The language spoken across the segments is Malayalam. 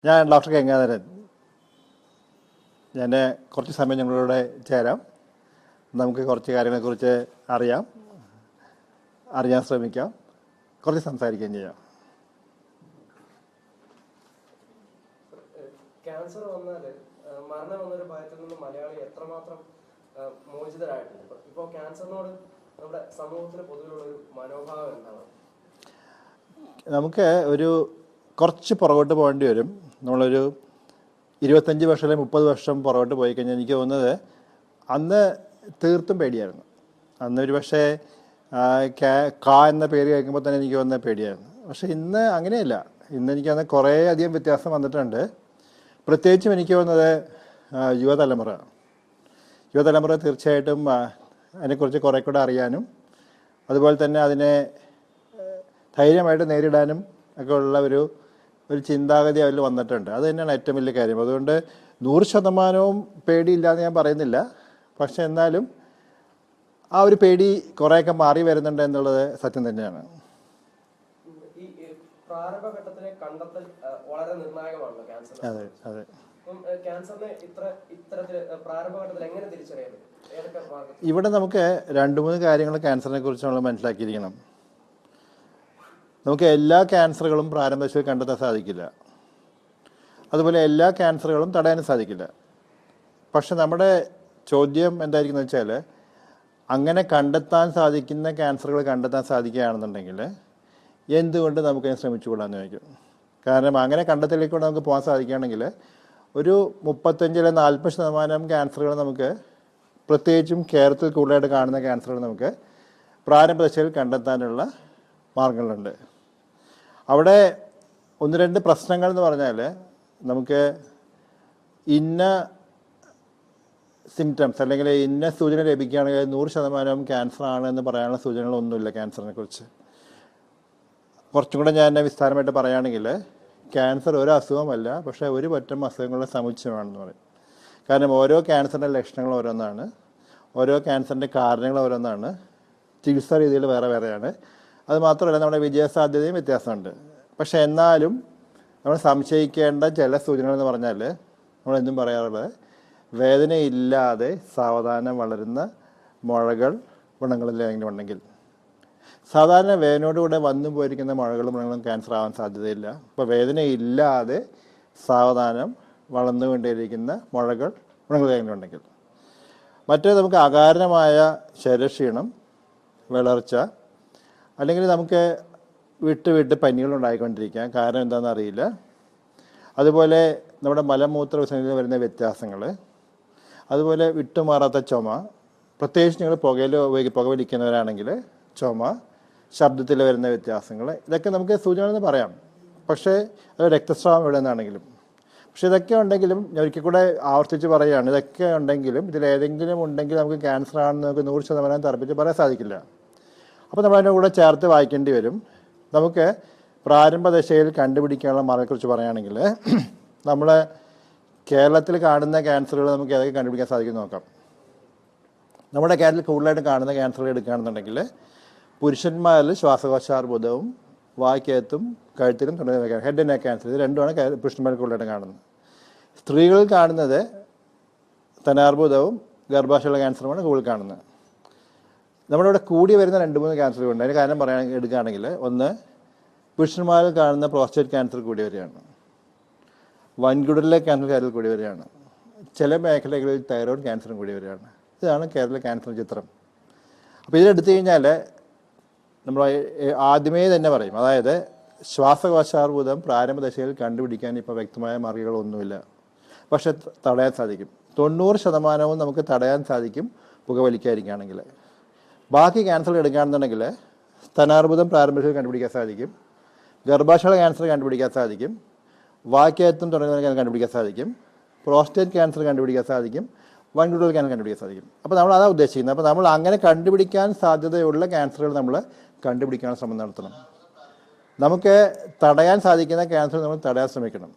ഞാൻ ഡോക്ടർ ഗംഗാധരൻ. ഞാൻ കുറച്ച് സമയം ഞങ്ങളോട് ചേരാം. നമുക്ക് കുറച്ച് കാര്യങ്ങളെക്കുറിച്ച് അറിയാൻ ശ്രമിക്കാം, കുറച്ച് സംസാരിക്കുകയും ചെയ്യാം. ക്യാൻസർ വന്നാൽ മരണം എന്നൊരു ഭയത്തിൽ നിന്ന് മലയാളി എത്രമാത്രം മോചിതരായിട്ടുണ്ട്? ഇപ്പോൾ ക്യാൻസറിനോട് നമ്മുടെ സമൂഹത്തിന് പൊതുവിലുള്ള ഒരു മനോഭാവം എന്താണ്? നമുക്ക് കുറച്ച് പുറകോട്ട് പോകേണ്ടി വരും. നമ്മളൊരു 25 വർഷം അല്ലെങ്കിൽ 30 വർഷം പുറകോട്ട് പോയി കഴിഞ്ഞാൽ എനിക്ക് തോന്നുന്നത് അന്ന് തീർത്തും പേടിയായിരുന്നു. അന്നൊരു പക്ഷേ എന്ന പേര് കേൾക്കുമ്പോൾ തന്നെ എനിക്ക് തോന്നുന്നത് പേടിയായിരുന്നു. പക്ഷേ ഇന്ന് അങ്ങനെയല്ല. ഇന്ന് എനിക്ക് തോന്നുന്നത് കുറേ അധികം വ്യത്യാസം വന്നിട്ടുണ്ട്. പ്രത്യേകിച്ചും എനിക്ക് തോന്നുന്നത് യുവതലമുറ തീർച്ചയായിട്ടും അതിനെക്കുറിച്ച് കുറേ കൂടെ അറിയാനും അതുപോലെ തന്നെ അതിനെ ധൈര്യമായിട്ട് നേരിടാനും ഒക്കെ ഉള്ള ഒരു ചിന്താഗതി അതിൽ വന്നിട്ടുണ്ട്. അത് തന്നെയാണ് ഏറ്റവും വലിയ കാര്യം. അതുകൊണ്ട് 100% പേടിയില്ല എന്ന് ഞാൻ പറയുന്നില്ല. പക്ഷെ എന്നാലും ആ ഒരു പേടി കുറേയൊക്കെ മാറി വരുന്നുണ്ട് എന്നുള്ളത് സത്യം തന്നെയാണ്. ഈ പ്രാരംഭഘട്ടത്തിലെ കണ്ടെത്തൽ വളരെ നിർണായകമാണല്ലോ ക്യാൻസർ. അതെ അതെ. ക്യാൻസറിനെ ഇത്തരത്തിൽ പ്രാരംഭഘട്ടത്തിൽ എങ്ങനെ തിരിച്ചറിയാൻ? ഇവിടെ നമുക്ക് 2-3 കാര്യങ്ങൾ ക്യാൻസറിനെ കുറിച്ച് നമ്മൾ മനസ്സിലാക്കിയിരിക്കണം. നമുക്ക് എല്ലാ ക്യാൻസറുകളും പ്രാരംഭദശയിൽ കണ്ടെത്താൻ സാധിക്കില്ല. അതുപോലെ എല്ലാ ക്യാൻസറുകളും തടയാനും സാധിക്കില്ല. പക്ഷെ നമ്മുടെ ചോദ്യം എന്തായിരിക്കും വെച്ചാൽ, അങ്ങനെ കണ്ടെത്താൻ സാധിക്കുന്ന ക്യാൻസറുകൾ കണ്ടെത്താൻ സാധിക്കുകയാണെന്നുണ്ടെങ്കിൽ എന്തുകൊണ്ട് നമുക്കതിന് ശ്രമിച്ചുകൂടാന്ന് ചോദിക്കും. കാരണം അങ്ങനെ കണ്ടെത്തലിലേക്കൂടെ നമുക്ക് പോകാൻ സാധിക്കുകയാണെങ്കിൽ ഒരു 35-40% ക്യാൻസറുകൾ നമുക്ക്, പ്രത്യേകിച്ചും കേരളത്തിൽ കൂടുതലായിട്ട് കാണുന്ന ക്യാൻസറുകൾ നമുക്ക് പ്രാരംഭദശയിൽ കണ്ടെത്താനുള്ള മാർഗങ്ങളുണ്ട്. അവിടെ 1-2 പ്രശ്നങ്ങൾ എന്ന് പറഞ്ഞാൽ, നമുക്ക് ഇന്ന സിംറ്റംസ് അല്ലെങ്കിൽ ഇന്ന സൂചന ലഭിക്കുകയാണെങ്കിൽ 100% ക്യാൻസർ ആണ് എന്ന് പറയാനുള്ള സൂചനകളൊന്നുമില്ല ക്യാൻസറിനെ കുറിച്ച്. കുറച്ചും കൂടെ ഞാൻ വിസ്താരമായിട്ട് പറയുകയാണെങ്കിൽ, ക്യാൻസർ ഒരു അസുഖമല്ല, പക്ഷേ ഒരു പറ്റം അസുഖങ്ങളുടെ സമുച്ചയമാണെന്ന് പറയും. കാരണം ഓരോ ക്യാൻസറിൻ്റെ ലക്ഷണങ്ങൾ ഓരോന്നാണ്, ഓരോ ക്യാൻസറിൻ്റെ കാരണങ്ങൾ ഓരോന്നാണ്, ചികിത്സാ രീതികൾ വേറെ വേറെയാണ്. അത് മാത്രമല്ല നമ്മുടെ വിജയസാധ്യതയും വ്യത്യാസമുണ്ട്. പക്ഷെ എന്നാലും നമ്മൾ സംശയിക്കേണ്ട ചില സൂചനകൾ എന്ന് പറഞ്ഞാൽ, നമ്മളെന്തും പറയാറുള്ളത്, വേദനയില്ലാതെ സാവധാനം വളരുന്ന മുഴകൾ വ്രണങ്ങളിലെങ്കിലും ഉണ്ടെങ്കിൽ, സാധാരണ വേദനയോടുകൂടെ വന്നു പോയിരിക്കുന്ന മുഴകളും വ്രണങ്ങളും ക്യാൻസർ ആവാൻ സാധ്യതയില്ല. അപ്പോൾ വേദനയില്ലാതെ സാവധാനം വളർന്നുകൊണ്ടിരിക്കുന്ന മുഴകൾ വ്രണങ്ങളിലെങ്കിലും ഉണ്ടെങ്കിൽ. മറ്റേ നമുക്ക് അകാരണമായ ശരീരക്ഷീണം, വിളർച്ച, അല്ലെങ്കിൽ നമുക്ക് വിട്ട് പനികൾ ഉണ്ടായിക്കൊണ്ടിരിക്കാം, കാരണം എന്താണെന്ന് അറിയില്ല. അതുപോലെ നമ്മുടെ മലമൂത്ര വിസർജനത്തിൽ വരുന്ന വ്യത്യാസങ്ങൾ, അതുപോലെ വിട്ടുമാറാത്ത ചുമ, പ്രത്യേകിച്ച് നിങ്ങൾ പുകവലിക്കുന്നവരാണെങ്കിൽ ചുമ, ശബ്ദത്തിൽ വരുന്ന വ്യത്യാസങ്ങൾ, ഇതൊക്കെ നമുക്ക് സൂചനകളെന്ന് പറയാം. പക്ഷേ അത് രക്തസ്രാവം ഇവിടെ നിന്നാണെങ്കിലും. പക്ഷെ ഇതൊക്കെ ഉണ്ടെങ്കിലും, ഞാൻ ഒരിക്കൽ കൂടെ ആവർത്തിച്ച് പറയുകയാണ്, ഇതൊക്കെ ഉണ്ടെങ്കിലും ഇതിലേതെങ്കിലും ഉണ്ടെങ്കിൽ നമുക്ക് ക്യാൻസർ ആണെന്ന് നമുക്ക് 100% തറപ്പിച്ച് പറയാൻ സാധിക്കില്ല. അപ്പോൾ നമ്മൾ അതിൻ്റെ കൂടെ ചേർത്ത് വായിക്കേണ്ടി വരും. നമുക്ക് പ്രാരംഭദശയിൽ കണ്ടുപിടിക്കാനുള്ള മാർഗ്ഗത്തെക്കുറിച്ച് പറയുകയാണെങ്കിൽ, നമ്മൾ കേരളത്തിൽ കാണുന്ന ക്യാൻസറുകൾ നമുക്ക് ഏതൊക്കെ കണ്ടുപിടിക്കാൻ സാധിക്കും നോക്കാം. നമ്മുടെ കേരളത്തിൽ കൂടുതലായിട്ട് കാണുന്ന ക്യാൻസറുകൾ എടുക്കുകയാണെന്നുണ്ടെങ്കിൽ, പുരുഷന്മാരിൽ ശ്വാസകോശാർബുദവും വായ്ക്കകത്തും കഴുത്തിലും തുടങ്ങിയ ഹെഡ് ആൻഡ് നെക്ക് ക്യാൻസർ, ഇത് രണ്ടുമാണ് പുരുഷന്മാർ കൂടുതലായിട്ട് കാണുന്നത്. സ്ത്രീകളിൽ കാണുന്നത് സ്തനാർബുദവും ഗർഭാശയ ക്യാൻസറുമാണ് കൂടുതൽ കാണുന്നത്. നമ്മുടെ ഇവിടെ കൂടി വരുന്ന 2-3 ക്യാൻസറുകളുണ്ട്. അതിന് കാരണം എടുക്കുകയാണെങ്കിൽ, ഒന്ന് പുരുഷന്മാരിൽ കാണുന്ന പ്രോസ്റ്റേറ്റ് ക്യാൻസർ കൂടി വരികയാണ്, വൻകുടലിലെ ക്യാൻസർ കേരളത്തിൽ കൂടി വരികയാണ്, ചില മേഖലകളിൽ തൈറോയ്ഡ് ക്യാൻസറും കൂടി വരികയാണ്. ഇതാണ് കേരള ക്യാൻസർ ചിത്രം. അപ്പോൾ ഇതിലെടുത്തു കഴിഞ്ഞാൽ നമ്മൾ ആദ്യമേ തന്നെ പറയും, അതായത് ശ്വാസകോശാർബുദം പ്രാരംഭദശയിൽ കണ്ടുപിടിക്കാൻ ഇപ്പോൾ വ്യക്തമായ മാർഗ്ഗങ്ങളൊന്നുമില്ല. പക്ഷെ തടയാൻ സാധിക്കും. 90% നമുക്ക് തടയാൻ സാധിക്കും പുകവലിക്കാതിരിക്കുകയാണെങ്കിൽ. ബാക്കി ക്യാൻസർ എടുക്കുകയാണെന്നുണ്ടെങ്കിൽ സ്തനാർബുദം പ്രാരംഭദശയിൽ കണ്ടുപിടിക്കാൻ സാധിക്കും, ഗർഭാശയ ക്യാൻസർ കണ്ടുപിടിക്കാൻ സാധിക്കും, വായ്ക്കകത്തും തുടങ്ങിയ കണ്ടുപിടിക്കാൻ സാധിക്കും, പ്രോസ്റ്റേറ്റ് ക്യാൻസർ കണ്ടുപിടിക്കാൻ സാധിക്കും, വൻകുടൽ ക്യാൻസർ കണ്ടുപിടിക്കാൻ സാധിക്കും. അപ്പോൾ നമ്മൾ അതാണ് ഉദ്ദേശിക്കുന്നത്. അപ്പോൾ നമ്മൾ അങ്ങനെ കണ്ടുപിടിക്കാൻ സാധ്യതയുള്ള ക്യാൻസറുകൾ നമ്മൾ കണ്ടുപിടിക്കാൻ ശ്രമം നടത്തണം. നമുക്ക് തടയാൻ സാധിക്കുന്ന ക്യാൻസർ നമ്മൾ തടയാൻ ശ്രമിക്കണം.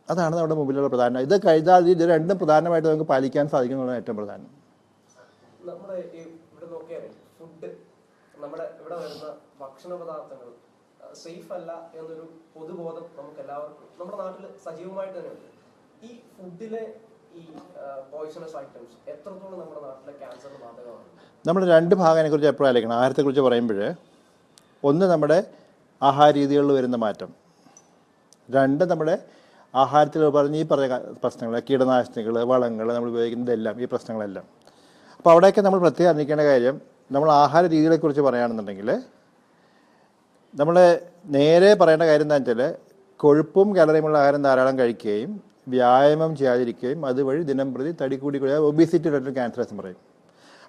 അതാണ് നമ്മുടെ മുമ്പിലുള്ള പ്രധാനം. ഇത് കഴിഞ്ഞാൽ ഇത് രണ്ടും പ്രധാനമായിട്ട് നമുക്ക് പാലിക്കാൻ സാധിക്കുന്നതാണ് ഏറ്റവും പ്രധാനം. നമ്മുടെ ഇവിടെ നോക്കിയാൽ ഫുഡ്, നമ്മുടെ ഇവിടെ വരുന്ന ഭക്ഷണ പദാർത്ഥങ്ങൾ സേഫ് അല്ല എന്നൊരു പൊതുബോധം നമുക്ക് എല്ലാവർക്കും നമ്മുടെ നാട്ടിൽ സജീവമായിട്ട് തന്നെ ഉണ്ട്. ഈ ഫുഡിലെ ഈ പോയിസണസ് ഐറ്റംസ് എത്രത്തോളം നമ്മുടെ നാട്ടിലെ ക്യാൻസറിന് ബാധകമാണ്? നമ്മൾ രണ്ട് ഭാഗത്തിനെ കുറിച്ച് എപ്പോഴും ആലോചിക്കണം. ആഹാരത്തെക്കുറിച്ച് പറയുമ്പോൾ ഒന്ന് നമ്മുടെ ആഹാര രീതികളിൽ വരുന്ന മാറ്റം, രണ്ട് നമ്മുടെ ആഹാരത്തിൽ ഈ പറഞ്ഞ പ്രശ്നങ്ങൾ, കീടനാശിനികൾ, വളങ്ങൾ, നമ്മൾ ഉപയോഗിക്കുന്നതെല്ലാം ഈ പ്രശ്നങ്ങളെല്ലാം. അപ്പോൾ അവിടെയൊക്കെ നമ്മൾ പ്രത്യേകം അറിയിക്കേണ്ട കാര്യം, നമ്മൾ ആഹാര രീതികളെക്കുറിച്ച് പറയുകയാണെന്നുണ്ടെങ്കിൽ നമ്മൾ നേരെ പറയേണ്ട കാര്യം എന്താണെന്ന് വെച്ചാൽ കൊഴുപ്പും കലറിയുമുള്ള ആഹാരം ധാരാളം കഴിക്കുകയും വ്യായാമം ചെയ്യാതിരിക്കുകയും അതുവഴി ദിനം പ്രതി തടി കൂടി ഒബീസിറ്റി റിലേറ്റഡ് ക്യാൻസേഴ്സ് പറയും.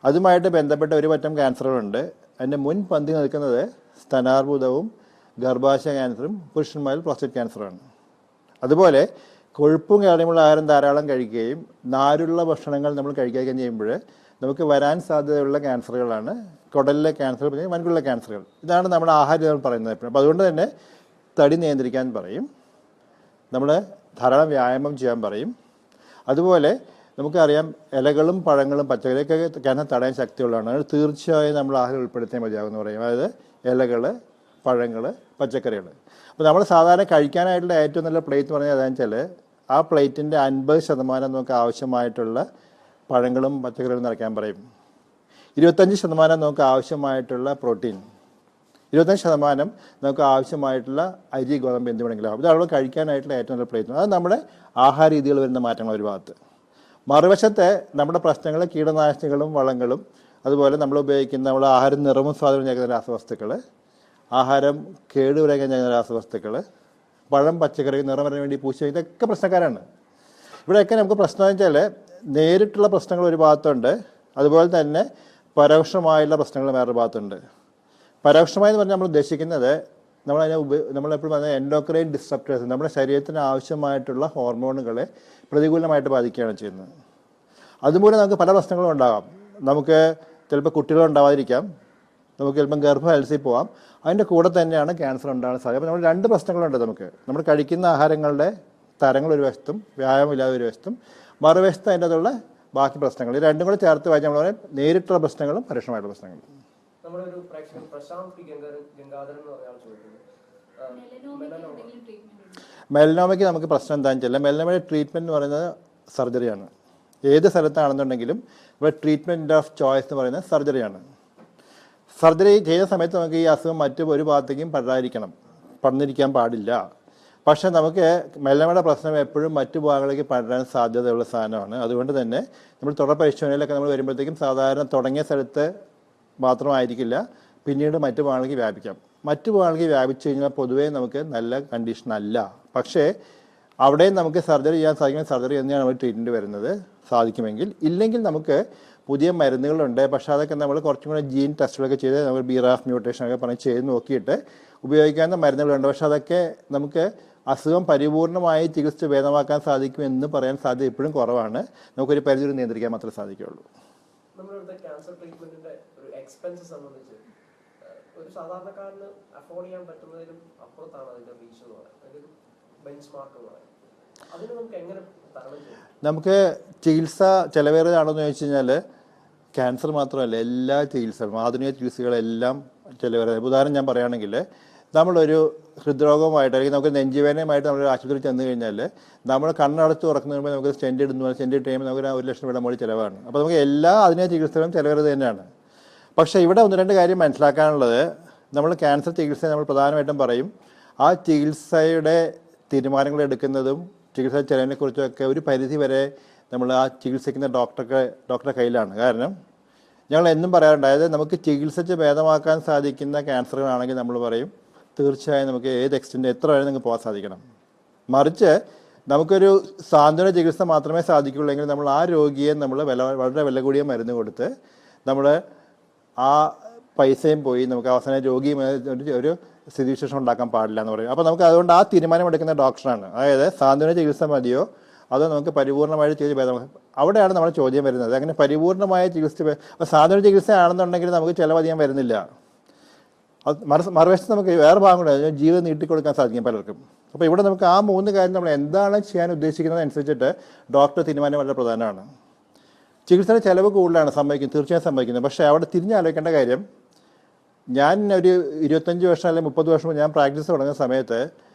അതുമായിട്ട് ബന്ധപ്പെട്ട ഒരു പറ്റം ക്യാൻസറുകളുണ്ട്. അതിൻ്റെ മുൻപന്തി നിൽക്കുന്നത് സ്തനാർബുദവും ഗർഭാശയ ക്യാൻസറും പുരുഷന്മാരിൽ പ്രോസ്റ്റേറ്റ് ക്യാൻസറാണ്. അതുപോലെ കൊഴുപ്പും കലറിയുമുള്ള ആഹാരം ധാരാളം കഴിക്കുകയും നാരുള്ള ഭക്ഷണങ്ങൾ നമ്മൾ കഴിക്കുകയും ചെയ്യുമ്പോൾ നമുക്ക് വരാൻ സാധ്യതയുള്ള ക്യാൻസറുകളാണ് കുടലിലെ ക്യാൻസർ, പിന്നെ വൻകുള്ള ക്യാൻസറുകൾ. ഇതാണ് നമ്മുടെ ആഹാരം നമ്മൾ പറയുന്നത് എപ്പോഴും. അപ്പോൾ അതുകൊണ്ട് തന്നെ തടി നിയന്ത്രിക്കാൻ പറയും, നമ്മൾ ധാരാളം വ്യായാമം ചെയ്യാൻ പറയും. അതുപോലെ നമുക്കറിയാം ഇലകളും പഴങ്ങളും പച്ചക്കറിയൊക്കെ ക്യാൻസർ തടയാൻ ശക്തിയുള്ളതാണ്. അത് തീർച്ചയായും നമ്മൾ ആഹാരം ഉൾപ്പെടുത്തിയാൽ മതിയാകുമെന്ന് പറയും. അതായത് ഇലകൾ, പഴങ്ങൾ, പച്ചക്കറികൾ. അപ്പോൾ നമ്മൾ സാധാരണ കഴിക്കാനായിട്ടുള്ള ഏറ്റവും നല്ല പ്ലേറ്റ് എന്ന് പറഞ്ഞാൽ അതാണെന്ന് വെച്ചാൽ ആ പ്ലേറ്റിൻ്റെ 50% നമുക്ക് ആവശ്യമായിട്ടുള്ള പഴങ്ങളും പച്ചക്കറികളും നിറയ്ക്കാൻ പറയും. 25% നമുക്ക് ആവശ്യമായിട്ടുള്ള പ്രോട്ടീൻ, 25% നമുക്ക് ആവശ്യമായിട്ടുള്ള അരി, ഗോതമ്പ് എന്ത് വേണമെങ്കിലും. ഇതാണ് കഴിക്കാനായിട്ടുള്ള ഏറ്റവും നല്ല പ്ലേറ്റ്. അത് നമ്മുടെ ആഹാര രീതികൾ വരുന്ന മാറ്റങ്ങൾ ഒരു ഭാഗത്ത്. മറുവശത്തെ നമ്മുടെ പ്രശ്നങ്ങൾ കീടനാശിനികളും വളങ്ങളും, അതുപോലെ നമ്മൾ ഉപയോഗിക്കുന്ന നമ്മുടെ ആഹാരം നിറവും സ്വാദവും ചേർക്കുന്ന രാസവസ്തുക്കൾ, ആഹാരം കേടുവരാൻ ചെയ്യുന്ന രാസവസ്തുക്കൾ, പഴം പച്ചക്കറി നിറം വരാൻ വേണ്ടി പൂശി, ഇതൊക്കെ പ്രശ്നക്കാരാണ്. ഇവിടെയൊക്കെ നമുക്ക് പ്രശ്നം എന്ന് വെച്ചാൽ നേരിട്ടുള്ള പ്രശ്നങ്ങൾ ഒരു ഭാഗത്തുണ്ട്, അതുപോലെ തന്നെ പരോക്ഷമായുള്ള പ്രശ്നങ്ങൾ വേറൊരു ഭാഗത്തുണ്ട്. പരോക്ഷമായെന്ന് പറഞ്ഞാൽ നമ്മൾ ഉദ്ദേശിക്കുന്നത് നമ്മളെപ്പോഴും പറഞ്ഞാൽ എൻഡോക്രൈൻ ഡിസ്റപ്റ്റേഴ്സ്, നമ്മുടെ ശരീരത്തിന് ആവശ്യമായിട്ടുള്ള ഹോർമോണുകളെ പ്രതികൂലമായിട്ട് ബാധിക്കുകയാണ് ചെയ്യുന്നത്. അതുമൂലം നമുക്ക് പല പ്രശ്നങ്ങളും ഉണ്ടാകാം. നമുക്ക് ചിലപ്പോൾ കുട്ടികളുണ്ടാവാതിരിക്കാം, നമുക്ക് ചിലപ്പം ഗർഭം അലസി പോകാം. അതിൻ്റെ കൂടെ തന്നെയാണ് ക്യാൻസർ ഉണ്ടാകാൻ സാധ്യത. അപ്പോൾ നമ്മൾ രണ്ട് പ്രശ്നങ്ങളുണ്ട്. നമ്മൾ കഴിക്കുന്ന ആഹാരങ്ങളുടെ തരങ്ങൾ ഒരു വശത്തും വ്യായാമമില്ലാതെ ഒരു വശത്തും, മറുവശത്ത് അതിൻ്റെ അതുള്ള ബാക്കി പ്രശ്നങ്ങൾ. ഈ രണ്ടും കൂടെ ചേർത്ത് വായിച്ചാൽ നമ്മൾ പറയും നേരിട്ടുള്ള പ്രശ്നങ്ങളും പരോക്ഷമായിട്ടുള്ള പ്രശ്നങ്ങളും. നമ്മുടെ ഒരു പ്രേക്ഷകൻ പ്രശാന്ത് പി ഗംഗാധരൻ എന്ന് പറഞ്ഞ ആൾ ചോദിക്കുന്നത്, മെലനോമയ്ക്ക് നമുക്ക് പ്രശ്നം എന്താണെന്ന് വെച്ചാൽ മെലനോമയുടെ ട്രീറ്റ്മെൻറ്റ് എന്ന് പറയുന്നത് സർജറിയാണ്. ഏത് സ്ഥലത്താണെന്നുണ്ടെങ്കിലും ഇവിടെ ട്രീറ്റ്മെൻറ്റ് ഓഫ് ചോയ്സ് എന്ന് പറയുന്നത് സർജറിയാണ്. സർജറി ചെയ്ത സമയത്ത് നമുക്ക് ഈ അസുഖം മറ്റു ഒരു ഭാഗത്തേക്കും പടർന്നിരിക്കാൻ പാടില്ല. പക്ഷേ നമുക്ക് മെലനോമയുടെ പ്രശ്നം എപ്പോഴും മറ്റു ഭാഗങ്ങളിലേക്ക് പടരാൻ സാധ്യതയുള്ള സാധനമാണ്. അതുകൊണ്ട് തന്നെ നമ്മൾ തുടർ പരിശോധനയിലൊക്കെ നമ്മൾ വരുമ്പോഴത്തേക്കും സാധാരണ തുടങ്ങിയ സ്ഥലത്ത് മാത്രമായിരിക്കില്ല, പിന്നീട് മറ്റു ഭാഗങ്ങളിലേക്ക് വ്യാപിക്കാം. മറ്റു ഭാഗങ്ങളിലേക്ക് വ്യാപിച്ചു കഴിഞ്ഞാൽ പൊതുവേ നമുക്ക് നല്ല കണ്ടീഷൻ അല്ല. പക്ഷേ അവിടെയും നമുക്ക് സർജറി ചെയ്യാൻ സാധിക്കും. സർജറി തന്നെയാണ് നമ്മൾ ട്രീറ്റ്മെൻറ്റ് വരുന്നത് സാധിക്കുമെങ്കിൽ. ഇല്ലെങ്കിൽ നമുക്ക് പുതിയ മരുന്നുകളുണ്ട്. പക്ഷേ അതൊക്കെ നമ്മൾ കുറച്ചും കൂടെ ജീൻ ടെസ്റ്റുകളൊക്കെ ചെയ്ത് നമ്മൾ ബിറാഫ് മ്യൂട്ടേഷനൊക്കെ പറഞ്ഞ് ചെയ്ത് നോക്കിയിട്ട് ഉപയോഗിക്കാവുന്ന മരുന്നുകളുണ്ട്. പക്ഷേ അതൊക്കെ നമുക്ക് അസുഖം പരിപൂർണമായി ചികിത്സിച്ച് ഭേദമാക്കാൻ സാധിക്കും എന്ന് പറയാൻ സാധ്യത ഇപ്പോഴും കുറവാണ്. നമുക്കൊരു പരിധി നിയന്ത്രിക്കാൻ മാത്രമേ സാധിക്കുകയുള്ളൂ. നമ്മളിവിടുത്തെ ക്യാൻസർ ട്രീറ്റ്മെന്റിന്റെ ഒരു എക്സ്പെൻസ് സംബന്ധിച്ച് ഒരു സാധാരണക്കാരന് അഫോർഡ് ചെയ്യാൻ പറ്റുന്നതിലും അപ്പുറത്താണ് അതിന്റെ റീച്ച് എന്ന് പറയുന്നത്, അതിന്റെ ബെഞ്ച് മാർക്ക് എന്ന് പറയുന്നത്. അതിന് നമുക്ക് എങ്ങനെ തരണം ചെയ്യാം? നമുക്ക് ചികിത്സ ചിലവേറിയതാണോ എന്ന് ചോദിച്ചു കഴിഞ്ഞാൽ ക്യാൻസർ മാത്രമല്ല, എല്ലാ ചികിത്സകളും, ആധുനിക ചികിത്സകളെല്ലാം ചിലവേറിയ. ഉദാഹരണം ഞാൻ പറയുകയാണെങ്കിൽ, നമ്മളൊരു ഹൃദ്രോഗമായിട്ട് അല്ലെങ്കിൽ നമുക്ക് നെഞ്ചുവേദനയുമായിട്ട് നമ്മളൊരു ആശുപത്രിയിൽ ചെന്ന് കഴിഞ്ഞാൽ നമ്മൾ കണ്ണടച്ച് തുറക്കുന്നതിന് മുമ്പ് നമുക്ക് സ്റ്റെൻഡ് ഇടുന്നു. സ്റ്റെൻഡ് ഇട്ട് കഴിയുമ്പോൾ നമുക്ക് 1 ലക്ഷം രൂപ മുകളിൽ ചിലവാണ്. അപ്പോൾ നമുക്ക് എല്ലാ ആധുനിക ചികിത്സകളും ചിലവേറിയത് തന്നെയാണ്. പക്ഷേ ഇവിടെ 1-2 കാര്യം മനസ്സിലാക്കാനുള്ളത്, നമ്മൾ ക്യാൻസർ ചികിത്സ നമ്മൾ പ്രധാനമായിട്ടും പറയും, ആ ചികിത്സയുടെ തീരുമാനങ്ങൾ എടുക്കുന്നതും ചികിത്സാ ചെലവിനെക്കുറിച്ചൊക്കെ ഒരു പരിധി വരെ നമ്മൾ ആ ചികിത്സിക്കുന്ന ഡോക്ടറുടെ കയ്യിലാണ്. കാരണം ഞങ്ങൾ എന്നും പറയാറുണ്ട്, അതായത് നമുക്ക് ചികിത്സിച്ച് ഭേദമാക്കാൻ സാധിക്കുന്ന ക്യാൻസറുകളാണെങ്കിൽ നമ്മൾ പറയും തീർച്ചയായും നമുക്ക് ഏത് എക്സ്റ്റെൻറ്റ് എത്ര വരെ നിങ്ങൾക്ക് പോകാൻ സാധിക്കണം. മറിച്ച് നമുക്കൊരു സാന്ത്വന ചികിത്സ മാത്രമേ സാധിക്കുള്ളൂ എങ്കിൽ നമ്മൾ ആ രോഗിയെ നമ്മൾ വളരെ വില കൂടിയ മരുന്ന് കൊടുത്ത് നമ്മൾ ആ പൈസയും പോയി നമുക്ക് അവസാനം രോഗിയുമായി ഒരു സ്ഥിതിവിശേഷം ഉണ്ടാക്കാൻ പാടില്ല എന്ന് പറയും. അപ്പോൾ നമുക്ക് അതുകൊണ്ട് ആ തീരുമാനം എടുക്കുന്ന ഡോക്ടറാണ്. അതായത് സാന്ത്വന ചികിത്സ മതിയോ അതോ നമുക്ക് പരിപൂർണമായിട്ട് ചികിത്സ ഭേദമാക്കാം. അവിടെയാണ് നമ്മുടെ ചോദ്യം വരുന്നത്. അങ്ങനെ പരിപൂർണമായ ചികിത്സ, സാന്ത്വന ചികിത്സ ആണെന്നുണ്ടെങ്കിൽ നമുക്ക് ചിലവധികം വരുന്നില്ല. അത് മറുവശത്ത് നമുക്ക് വേറെ ഭാഗം കൂടെ ജീവിതം നീട്ടിക്കൊടുക്കാൻ സാധിക്കും പലർക്കും. അപ്പോൾ ഇവിടെ നമുക്ക് ആ 3 കാര്യം നമ്മൾ എന്താണ് ചെയ്യാൻ ഉദ്ദേശിക്കുന്നത് അനുസരിച്ചിട്ട് ഡോക്ടർ തീരുമാനം വളരെ പ്രധാനമാണ്. ചികിത്സയുടെ ചിലവ് കൂടുതലാണ് തീർച്ചയായും സംഭവിക്കുന്നത്. പക്ഷേ അവിടെ തിരിഞ്ഞാലോചിക്കേണ്ട കാര്യം, ഞാൻ ഒരു 25 വർഷം അല്ലെങ്കിൽ 30 വർഷം മുമ്പ് ഞാൻ പ്രാക്ടീസ് തുടങ്ങുന്ന സമയത്ത്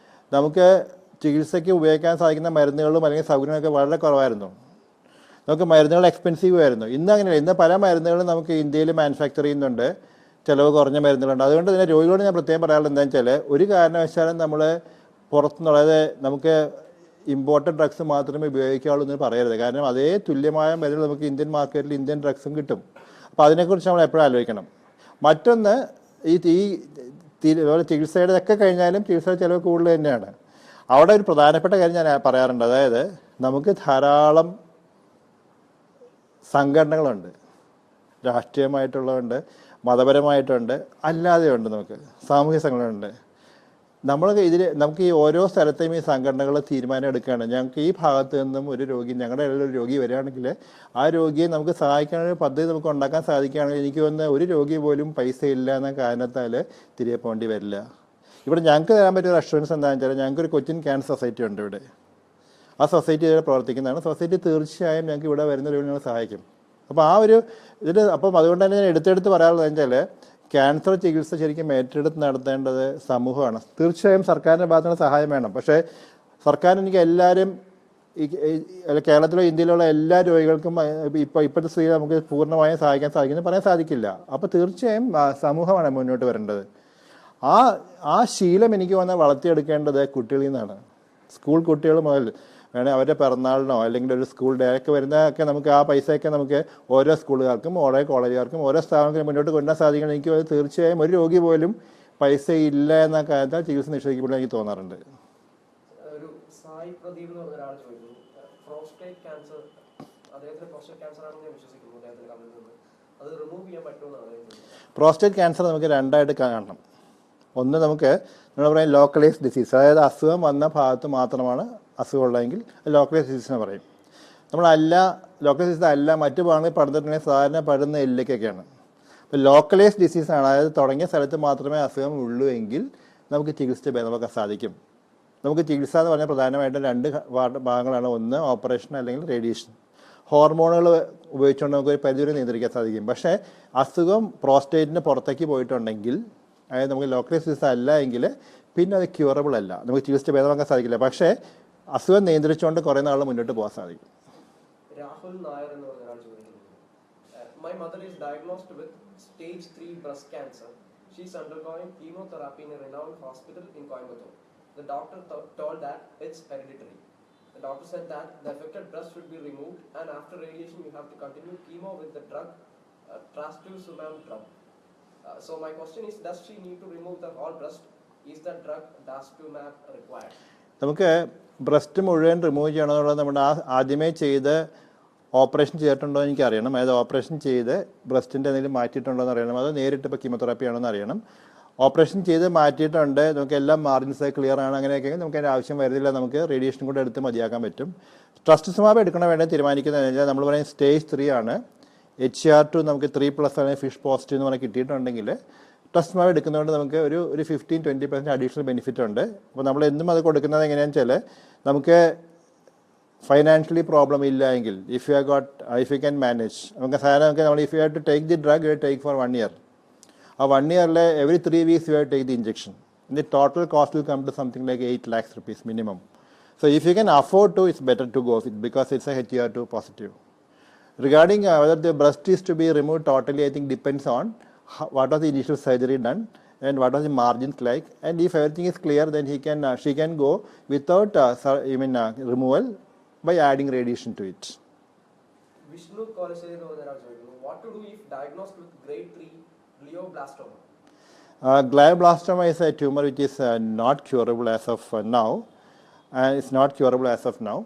നമുക്ക് ചികിത്സയ്ക്ക് ഉപയോഗിക്കാൻ സാധിക്കുന്ന മരുന്നുകളും അല്ലെങ്കിൽ സൗകര്യങ്ങളൊക്കെ വളരെ കുറവായിരുന്നു. നമുക്ക് മരുന്നുകൾ എക്സ്പെൻസീവ് ആയിരുന്നു. ഇന്ന് അങ്ങനെയല്ല. ഇന്ന് പല മരുന്നുകളും നമുക്ക് ഇന്ത്യയിൽ മാനുഫാക്ചർ ചെയ്യുന്നുണ്ട്, ചിലവ് കുറഞ്ഞ മരുന്നുകളുണ്ട്. അതുകൊണ്ട് തന്നെ രോഗികളോട് ഞാൻ പ്രത്യേകം പറയാനുള്ളത് എന്താണെന്ന് വെച്ചാൽ, ഒരു കാരണവശാലും നമ്മൾ പുറത്തുനിന്നുള്ള, അതായത് നമുക്ക് ഇമ്പോർട്ടഡ് ഡ്രഗ്സ് മാത്രമേ ഉപയോഗിക്കാവുള്ളൂ എന്ന് പറയരുത്. കാരണം അതേ തുല്യമായ മരുന്നുകൾ നമുക്ക് ഇന്ത്യൻ മാർക്കറ്റിൽ ഇന്ത്യൻ ഡ്രഗ്സും കിട്ടും. അപ്പോൾ അതിനെക്കുറിച്ച് നമ്മൾ എപ്പോഴും ആലോചിക്കണം. മറ്റൊന്ന്, ഈ ചികിത്സയുടെ ഒക്കെ കഴിഞ്ഞാലും ചികിത്സയുടെ ചിലവ് കൂടുതൽ തന്നെയാണ്. അവിടെ ഒരു പ്രധാനപ്പെട്ട കാര്യം ഞാൻ പറയാറുണ്ട്. അതായത് നമുക്ക് ധാരാളം സംഘടനകളുണ്ട്, രാഷ്ട്രീയമായിട്ടുള്ളതുണ്ട്, മതപരമായിട്ടുണ്ട്, അല്ലാതെയുണ്ട്, നമുക്ക് സാമൂഹ്യ സംഘടനകളുണ്ട്. നമുക്ക് ഈ ഓരോ സ്ഥലത്തെയും ഈ സംഘടനകൾ തീരുമാനം എടുക്കുകയാണ്. ഞങ്ങൾക്ക് ഈ ഭാഗത്ത് നിന്നും ഒരു രോഗി, ഞങ്ങളുടെ ഇടയിൽ ഒരു രോഗി വരികയാണെങ്കിൽ ആ രോഗിയെ നമുക്ക് സഹായിക്കാനുള്ള ഒരു പദ്ധതി നമുക്ക് ഉണ്ടാക്കാൻ സാധിക്കുകയാണെങ്കിൽ എനിക്ക് തോന്നുന്ന ഒരു രോഗി പോലും പൈസ ഇല്ല എന്ന കാരണത്താൽ തിരികെ പോകേണ്ടി വരില്ല. ഇവിടെ ഞങ്ങൾക്ക് തരാൻ പറ്റിയ ഒരു അഷുറൻസ് എന്താണെന്ന് വെച്ചാൽ, ഞങ്ങൾക്കൊരു കൊച്ചിൻ ക്യാൻസർ സൊസൈറ്റി ഉണ്ട് ഇവിടെ. ആ സൊസൈറ്റി ഇവിടെ പ്രവർത്തിക്കുന്നതാണ്. സൊസൈറ്റി തീർച്ചയായും ഞങ്ങൾക്ക് ഇവിടെ വരുന്ന രോഗികളെ സഹായിക്കും. അപ്പോൾ ആ ഒരു അപ്പം അതുകൊണ്ട് തന്നെ ഞാൻ എടുത്തെടുത്ത് പറയാനുള്ളത് വെച്ചാൽ, ക്യാൻസർ ചികിത്സ ശരിക്കും ഏറ്റെടുത്ത് നടത്തേണ്ടത് സമൂഹമാണ്. തീർച്ചയായും സർക്കാരിൻ്റെ ഭാഗത്തുനിന്ന് സഹായം വേണം. പക്ഷേ സർക്കാരിന് എനിക്ക് എല്ലാവരും കേരളത്തിലോ ഇന്ത്യയിലുള്ള എല്ലാ രോഗികൾക്കും ഇപ്പോഴത്തെ സ്ഥിതി നമുക്ക് പൂർണ്ണമായും സഹായിക്കാൻ സാധിക്കുമെന്ന് പറയാൻ സാധിക്കില്ല. അപ്പോൾ തീർച്ചയായും സമൂഹമാണ് മുന്നോട്ട് വരേണ്ടത്. ആ ശീലം എനിക്ക് വളർത്തിയെടുക്കേണ്ടത് കുട്ടികളിൽ നിന്നാണ്. സ്കൂൾ കുട്ടികൾ മുതൽ വേണേൽ അവരുടെ പിറന്നാളിനോ അല്ലെങ്കിൽ ഒരു സ്കൂൾ ഡേ ഒക്കെ വരുന്നതൊക്കെ നമുക്ക് ആ പൈസയൊക്കെ നമുക്ക് ഓരോ സ്കൂളുകാർക്കും ഓരോ കോളേജുകാർക്കും ഓരോ സ്ഥാപനത്തിനും മുന്നോട്ട് കൊണ്ടുവരാൻ സാധിക്കണം. എനിക്ക് തീർച്ചയായും ഒരു രോഗി പോലും പൈസ ഇല്ല എന്ന കാര്യത്തിൽ ചികിത്സ നിഷേധിക്കുമ്പോൾ എനിക്ക് തോന്നാറുണ്ട്. ഒരു സായി പ്രദീപ് എന്ന് പറഞ്ഞ ഒരാൾ ചോദിച്ചു, പ്രോസ്റ്റേറ്റ് ക്യാൻസർ, അദ്ദേഹത്തിന് പ്രോസ്റ്റേറ്റ് ക്യാൻസർ ആണെന്ന് ഞാൻ വിശ്വസിക്കുന്നു, അദ്ദേഹത്തിന് കമ്മിൽ നിന്ന് അത് റിമൂവ് ചെയ്യാൻ പറ്റുമെന്നാണ്. പ്രോസ്റ്റേറ്റ് ക്യാൻസർ നമുക്ക് രണ്ടായിട്ട് കാണണം. ഒന്ന്, നമുക്ക് നമ്മൾ പറയും ലോക്കലൈസ് ഡിസീസ്, അതായത് അസുഖം വന്ന ഭാഗത്ത് മാത്രമാണ് അസുഖമുള്ളതെങ്കിൽ ലോക്കലൈസ് ഡിസീസ് എന്ന് പറയും. ലോക്കലൈസ് ഡിസീസ് അല്ല, മറ്റു ഭാഗങ്ങളിൽ പടർന്നിട്ടുണ്ടെങ്കിൽ സാധാരണ പടുന്ന എല്ലിലേക്കൊക്കെയാണ്. അപ്പോൾ ലോക്കലൈസ് ഡിസീസാണ്, അതായത് തുടങ്ങിയ സ്ഥലത്ത് മാത്രമേ അസുഖം ഉള്ളൂ എങ്കിൽ നമുക്ക് ചികിത്സ ഭേദമാക്കാൻ സാധിക്കും. നമുക്ക് ചികിത്സ എന്ന് പറഞ്ഞാൽ പ്രധാനമായിട്ടും രണ്ട് ഭാഗങ്ങളാണ്. ഒന്ന് ഓപ്പറേഷൻ അല്ലെങ്കിൽ റേഡിയേഷൻ. ഹോർമോണുകൾ ഉപയോഗിച്ചുകൊണ്ട് നമുക്ക് ഒരു പരിധിവരെ നിയന്ത്രിക്കാൻ സാധിക്കും. പക്ഷേ അസുഖം പ്രോസ്റ്റേറ്റിന് പുറത്തേക്ക് പോയിട്ടുണ്ടെങ്കിൽ, അതായത് നമുക്ക് ലോക്കലൈസ് ഡിസീസ് അല്ല എങ്കിൽ പിന്നെ അത് ക്യൂറബിൾ അല്ല, നമുക്ക് ചികിത്സ ഭേദമാക്കാൻ സാധിക്കില്ല. പക്ഷേ അസുഖം നിയന്ത്രിച്ചുകൊണ്ട് കുറേ നാൾ മുന്നോട്ട് പോകാൻ സാധിക്കും. രാഹുൽ നായർ എന്ന് പറഞ്ഞ ഒരാൾ ചോദിക്കുന്നു, my mother is diagnosed with stage 3 breast cancer. She is undergoing chemotherapy in A renowned hospital in Coimbatore. The doctor told that it's hereditary. The doctor said that the affected breast should be removed and after radiation you have to continue chemo with the drug trastuzumab drug. So my question is, does she need to remove the whole breast? Is the drug trastuzumab required? നമുക്ക് ബ്രസ്റ്റ് മുഴുവൻ റിമൂവ് ചെയ്യണമെന്നുള്ളത് നമ്മുടെ ആദ്യമേ ചെയ്ത് ഓപ്പറേഷൻ ചെയ്തിട്ടുണ്ടോ എന്ന് എനിക്കറിയണം. അതായത് ഓപ്പറേഷൻ ചെയ്ത് ബ്രസ്റ്റിൻ്റെ എന്തെങ്കിലും മാറ്റിയിട്ടുണ്ടോ എന്ന് അറിയണം. അത് നേരിട്ട് ഇപ്പോൾ കീമോതെറാപ്പി ആണെന്ന് അറിയണം. ഓപ്പറേഷൻ ചെയ്ത് മാറ്റിയിട്ടുണ്ട്, നമുക്ക് എല്ലാം മാർജിൻസ് ക്ലിയർ ആണ്, അങ്ങനെയൊക്കെ നമുക്ക് അതിൻ്റെ ആവശ്യം വരുന്നില്ല, നമുക്ക് റേഡിയേഷൻ കൂടെ എടുത്ത് മതിയാക്കാൻ പറ്റും. ട്രസ്റ്റ്സുമാബ് എടുക്കണോ വേണ്ടത് തീരുമാനിക്കുന്നതെന്ന് വെച്ചാൽ, നമ്മൾ പറയും സ്റ്റേജ് 3 ആണ്, HER2 നമുക്ക് 3+ അല്ലെങ്കിൽ ഫിഷ് പോസിറ്റീവ് എന്ന് പറഞ്ഞാൽ കിട്ടിയിട്ടുണ്ടെങ്കിൽ ട്രസ്റ്റ്സുമാബ് എടുക്കുന്നതുകൊണ്ട് നമുക്ക് ഒരു 15-20% അഡീഷണൽ ബെനിഫിറ്റ് ഉണ്ട്. അപ്പോൾ നമ്മൾ എന്നും അത് കൊടുക്കുന്നത് എങ്ങനെയാണെന്ന് വെച്ചാൽ, നമുക്ക് ഫൈനാൻഷ്യലി പ്രോബ്ലം ഇല്ല എങ്കിൽ, ഇഫ് യു ക്യാൻ മാനേജ്, നമുക്ക് സാധാരണ നമ്മൾ if you have to take the drug you take for 1 year. ആ 1 yearൽ every 3 weeks you have to take the injection. And the total cost will come to something like 8 lakhs rupees minimum. So if you can afford to, it's better to go with it because it's a HER2 positive. Regarding whether the breast is to be removed totally, I think depends on what was the initial surgery done and what was the margins like. And if everything is clear, then she can go without removal by adding radiation to it. Vishnu Kolasheri എന്ന് പറഞ്ഞ ഒരാൾ ചോദിക്കുന്നു, what to do if diagnosed with grade 3 glioblastoma? Glioblastoma is a tumor which is not curable as of now. It's not curable as of now.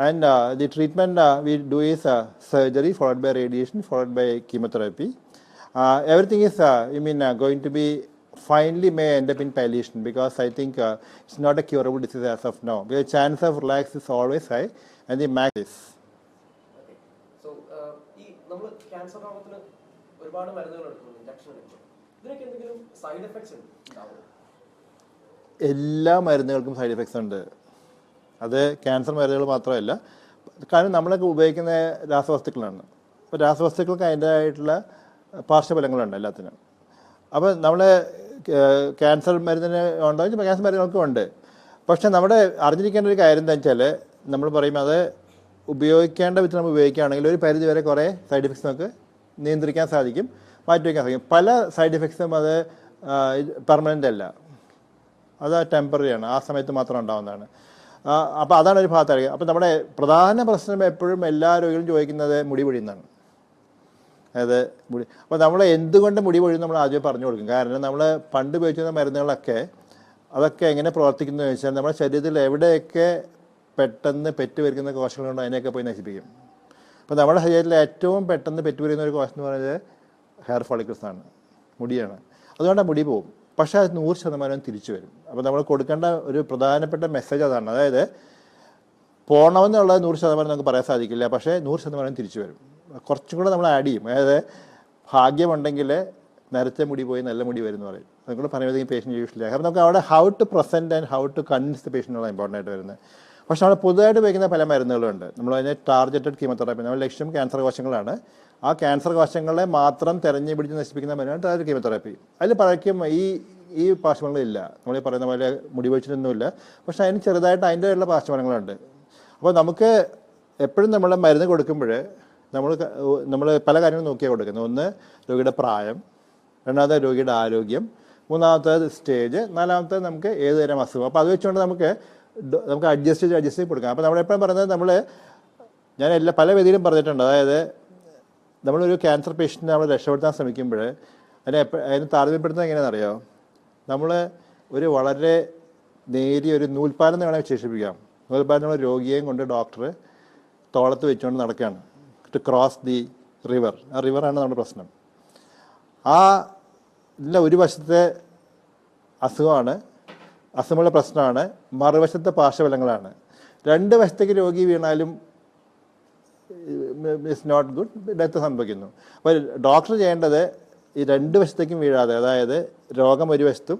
And the treatment we do is surgery followed by radiation followed by chemotherapy. Everything is going to be finally may end up in palliation because I think it's not a curable disease as of now. The chance of relapse is always high and the max is. Okay. So ഈ നമ്മൾ ക്യാൻസർ രോഗത്തിന് ഒരുപാട് മരുന്നുകൾ എടുക്കുന്നു, ഇഞ്ചക്ഷൻ എടുക്കുന്നു, ഇതിനൊക്കെ എന്തെങ്കിലും സൈഡ് എഫക്ട്സ് ഉണ്ടാവുമോ? എല്ലാ മരുന്നുകൾക്കും സൈഡ് എഫക്ട്സ് ഉണ്ട്. അത് ക്യാൻസർ മരുന്നുകൾ മാത്രമല്ല, കാരണം നമ്മളൊക്കെ ഉപയോഗിക്കുന്ന രാസവസ്തുക്കളാണ്. അപ്പോൾ രാസവസ്തുക്കൾക്ക് അതിൻ്റെതായിട്ടുള്ള പാർശ്വഫലങ്ങളുണ്ട് എല്ലാത്തിനും. അപ്പോൾ നമ്മൾ ക്യാൻസർ മരുന്നിന് ഉണ്ടോ ക്യാൻസർ മരുന്നുകൾക്കും ഉണ്ട്. പക്ഷെ നമ്മുടെ അറിഞ്ഞിരിക്കേണ്ട ഒരു കാര്യം എന്താ വെച്ചാൽ നമ്മൾ പറയും അത് ഉപയോഗിക്കേണ്ട വിധത്തിൽ നമ്മൾ ഉപയോഗിക്കുകയാണെങ്കിൽ ഒരു പരിധി വരെ കുറേ സൈഡ് എഫക്ട്സ് നമുക്ക് നിയന്ത്രിക്കാൻ സാധിക്കും, മാറ്റിവെക്കാൻ സാധിക്കും. പല സൈഡ് എഫക്ട്സും അത് പെർമനൻ്റ് അല്ല, അത് ടെമ്പററി ആണ്, ആ സമയത്ത് മാത്രം ഉണ്ടാകുന്നതാണ്. അപ്പോൾ അതാണ് ഒരു ഭാഗത്ത്. അപ്പോൾ നമ്മുടെ പ്രധാന പ്രശ്നം എപ്പോഴും എല്ലാ രോഗികളും ചോദിക്കുന്നത് മുടി പൊഴിയുന്നതാണ്. അതായത് മുടി, അപ്പോൾ നമ്മൾ എന്തുകൊണ്ട് മുടി പൊഴിയും നമ്മൾ ആദ്യം പറഞ്ഞു കൊടുക്കും. കാരണം നമ്മൾ പണ്ട് ഉപയോഗിച്ചിരുന്ന മരുന്നുകളൊക്കെ അതൊക്കെ എങ്ങനെ പ്രവർത്തിക്കുന്നു എന്ന് വെച്ചാൽ നമ്മുടെ ശരീരത്തിൽ എവിടെയൊക്കെ പെട്ടെന്ന് പെറ്റുവരുന്ന കോശങ്ങളുണ്ടോ അതിനെയൊക്കെ പോയി നശിപ്പിക്കും. അപ്പോൾ നമ്മുടെ ശരീരത്തിൽ ഏറ്റവും പെട്ടെന്ന് പെറ്റുവരുന്ന ഒരു കോശം എന്ന് പറയുന്നത് ഹെയർ ഫോളിക്കിൾസ് ആണ്, മുടിയാണ്. അതുകൊണ്ട് മുടി പോകും, പക്ഷേ അത് 100% തിരിച്ചു വരും. അപ്പോൾ നമ്മൾ കൊടുക്കേണ്ട ഒരു പ്രധാനപ്പെട്ട മെസ്സേജ് അതാണ്. അതായത് പോകണമെന്നുള്ളത് 100% നമുക്ക് പറയാൻ സാധിക്കില്ല, പക്ഷേ 100% തിരിച്ചു വരും. കുറച്ചും കൂടെ നമ്മൾ ആഡ് ചെയ്യും. അതായത് ഭാഗ്യമുണ്ടെങ്കിൽ നേരത്തെ മുടി പോയി നല്ല മുടി വരും എന്ന് പറയും. അതുകൊണ്ട് പറയുന്നത് പേഷ്യൻ്റ് യൂഷ്വലി. കാരണം നമുക്ക് അവിടെ how to present and how to convince the പേഷ്യൻ്റാണ് ഇമ്പോർട്ടൻ്റ് ആയിട്ട് വരുന്നത്. പക്ഷേ നമ്മൾ പുതുതായിട്ട് ഉപയോഗിക്കുന്ന പല മരുന്നുകളുണ്ട്. നമ്മൾ അതിനെ ടാർഗറ്റഡ് കീമോതെറാപ്പി, നമ്മുടെ ലക്ഷ്യം ക്യാൻസർ കോശങ്ങളാണ്. ആ ക്യാൻസർ കോശങ്ങളെ മാത്രം തെരഞ്ഞു പിടിച്ച് നശിപ്പിക്കുന്ന മരുന്നാണ് ടാർഗറ്റഡ് കീമോതെറാപ്പി. അതിൽ പഴക്കം ഈ പാർശ്വഫലങ്ങളില്ല, നമ്മൾ ഈ പറയുന്ന പോലെ മുടി പൊഴിച്ചിട്ടൊന്നുമില്ല. പക്ഷേ അതിന് ചെറുതായിട്ട് അതിൻ്റെ ഉള്ള പാർശ്വഫലങ്ങളുണ്ട്. അപ്പോൾ നമുക്ക് എപ്പോഴും നമ്മൾ മരുന്ന് കൊടുക്കുമ്പോൾ നമ്മൾ പല കാര്യങ്ങളും നോക്കിയാണ് കൊടുക്കുന്നത്. ഒന്ന് രോഗിയുടെ പ്രായം, രണ്ടാമത്തെ രോഗിയുടെ ആരോഗ്യം, മൂന്നാമത്തേത് സ്റ്റേജ്, നാലാമത്തേത് നമുക്ക് ഏത് തരം അസുഖം. അപ്പോൾ അത് വെച്ചുകൊണ്ട് നമുക്ക് അഡ്ജസ്റ്റ് ചെയ്ത് കൊടുക്കാം. അപ്പോൾ നമ്മളെപ്പോഴും പറയുന്നത് ഞാൻ പല വേദിയിലും പറഞ്ഞിട്ടുണ്ട്. അതായത് നമ്മളൊരു ക്യാൻസർ പേഷ്യൻറ്റിനെ നമ്മൾ രക്ഷപ്പെടുത്താൻ ശ്രമിക്കുമ്പോൾ അതിനെ താരതമ്യപ്പെടുത്തുന്നത് എങ്ങനെയാണെന്ന് അറിയാമോ? നമ്മൾ ഒരു വളരെ നേരിയ ഒരു നൂൽപ്പാലം എന്ന് വേണമെങ്കിൽ വിശേഷിപ്പിക്കാം. നൂൽപ്പാലം നമ്മൾ രോഗിയെയും കൊണ്ട് ഡോക്ടർ തോളത്ത് വെച്ചുകൊണ്ട് നടക്കുകയാണ്, ടു ക്രോസ് ദി റിവർ. ആ റിവറാണ് നമ്മുടെ പ്രശ്നം. ഇതിൻ്റെ ഒരു വശത്തെ അസുഖമുള്ള പ്രശ്നമാണ്, മറുവശത്തെ പാർശ്വഫലങ്ങളാണ്. രണ്ട് വശത്തേക്ക് രോഗി വീണാലും ഇറ്റ്സ് നോട്ട് ഗുഡ്, ഡെത്ത് സംഭവിക്കുന്നു. അപ്പോൾ ഡോക്ടർ ചെയ്യേണ്ടത് ഈ രണ്ട് വശത്തേക്കും വീഴാതെ, അതായത് രോഗം ഒരു വശത്തും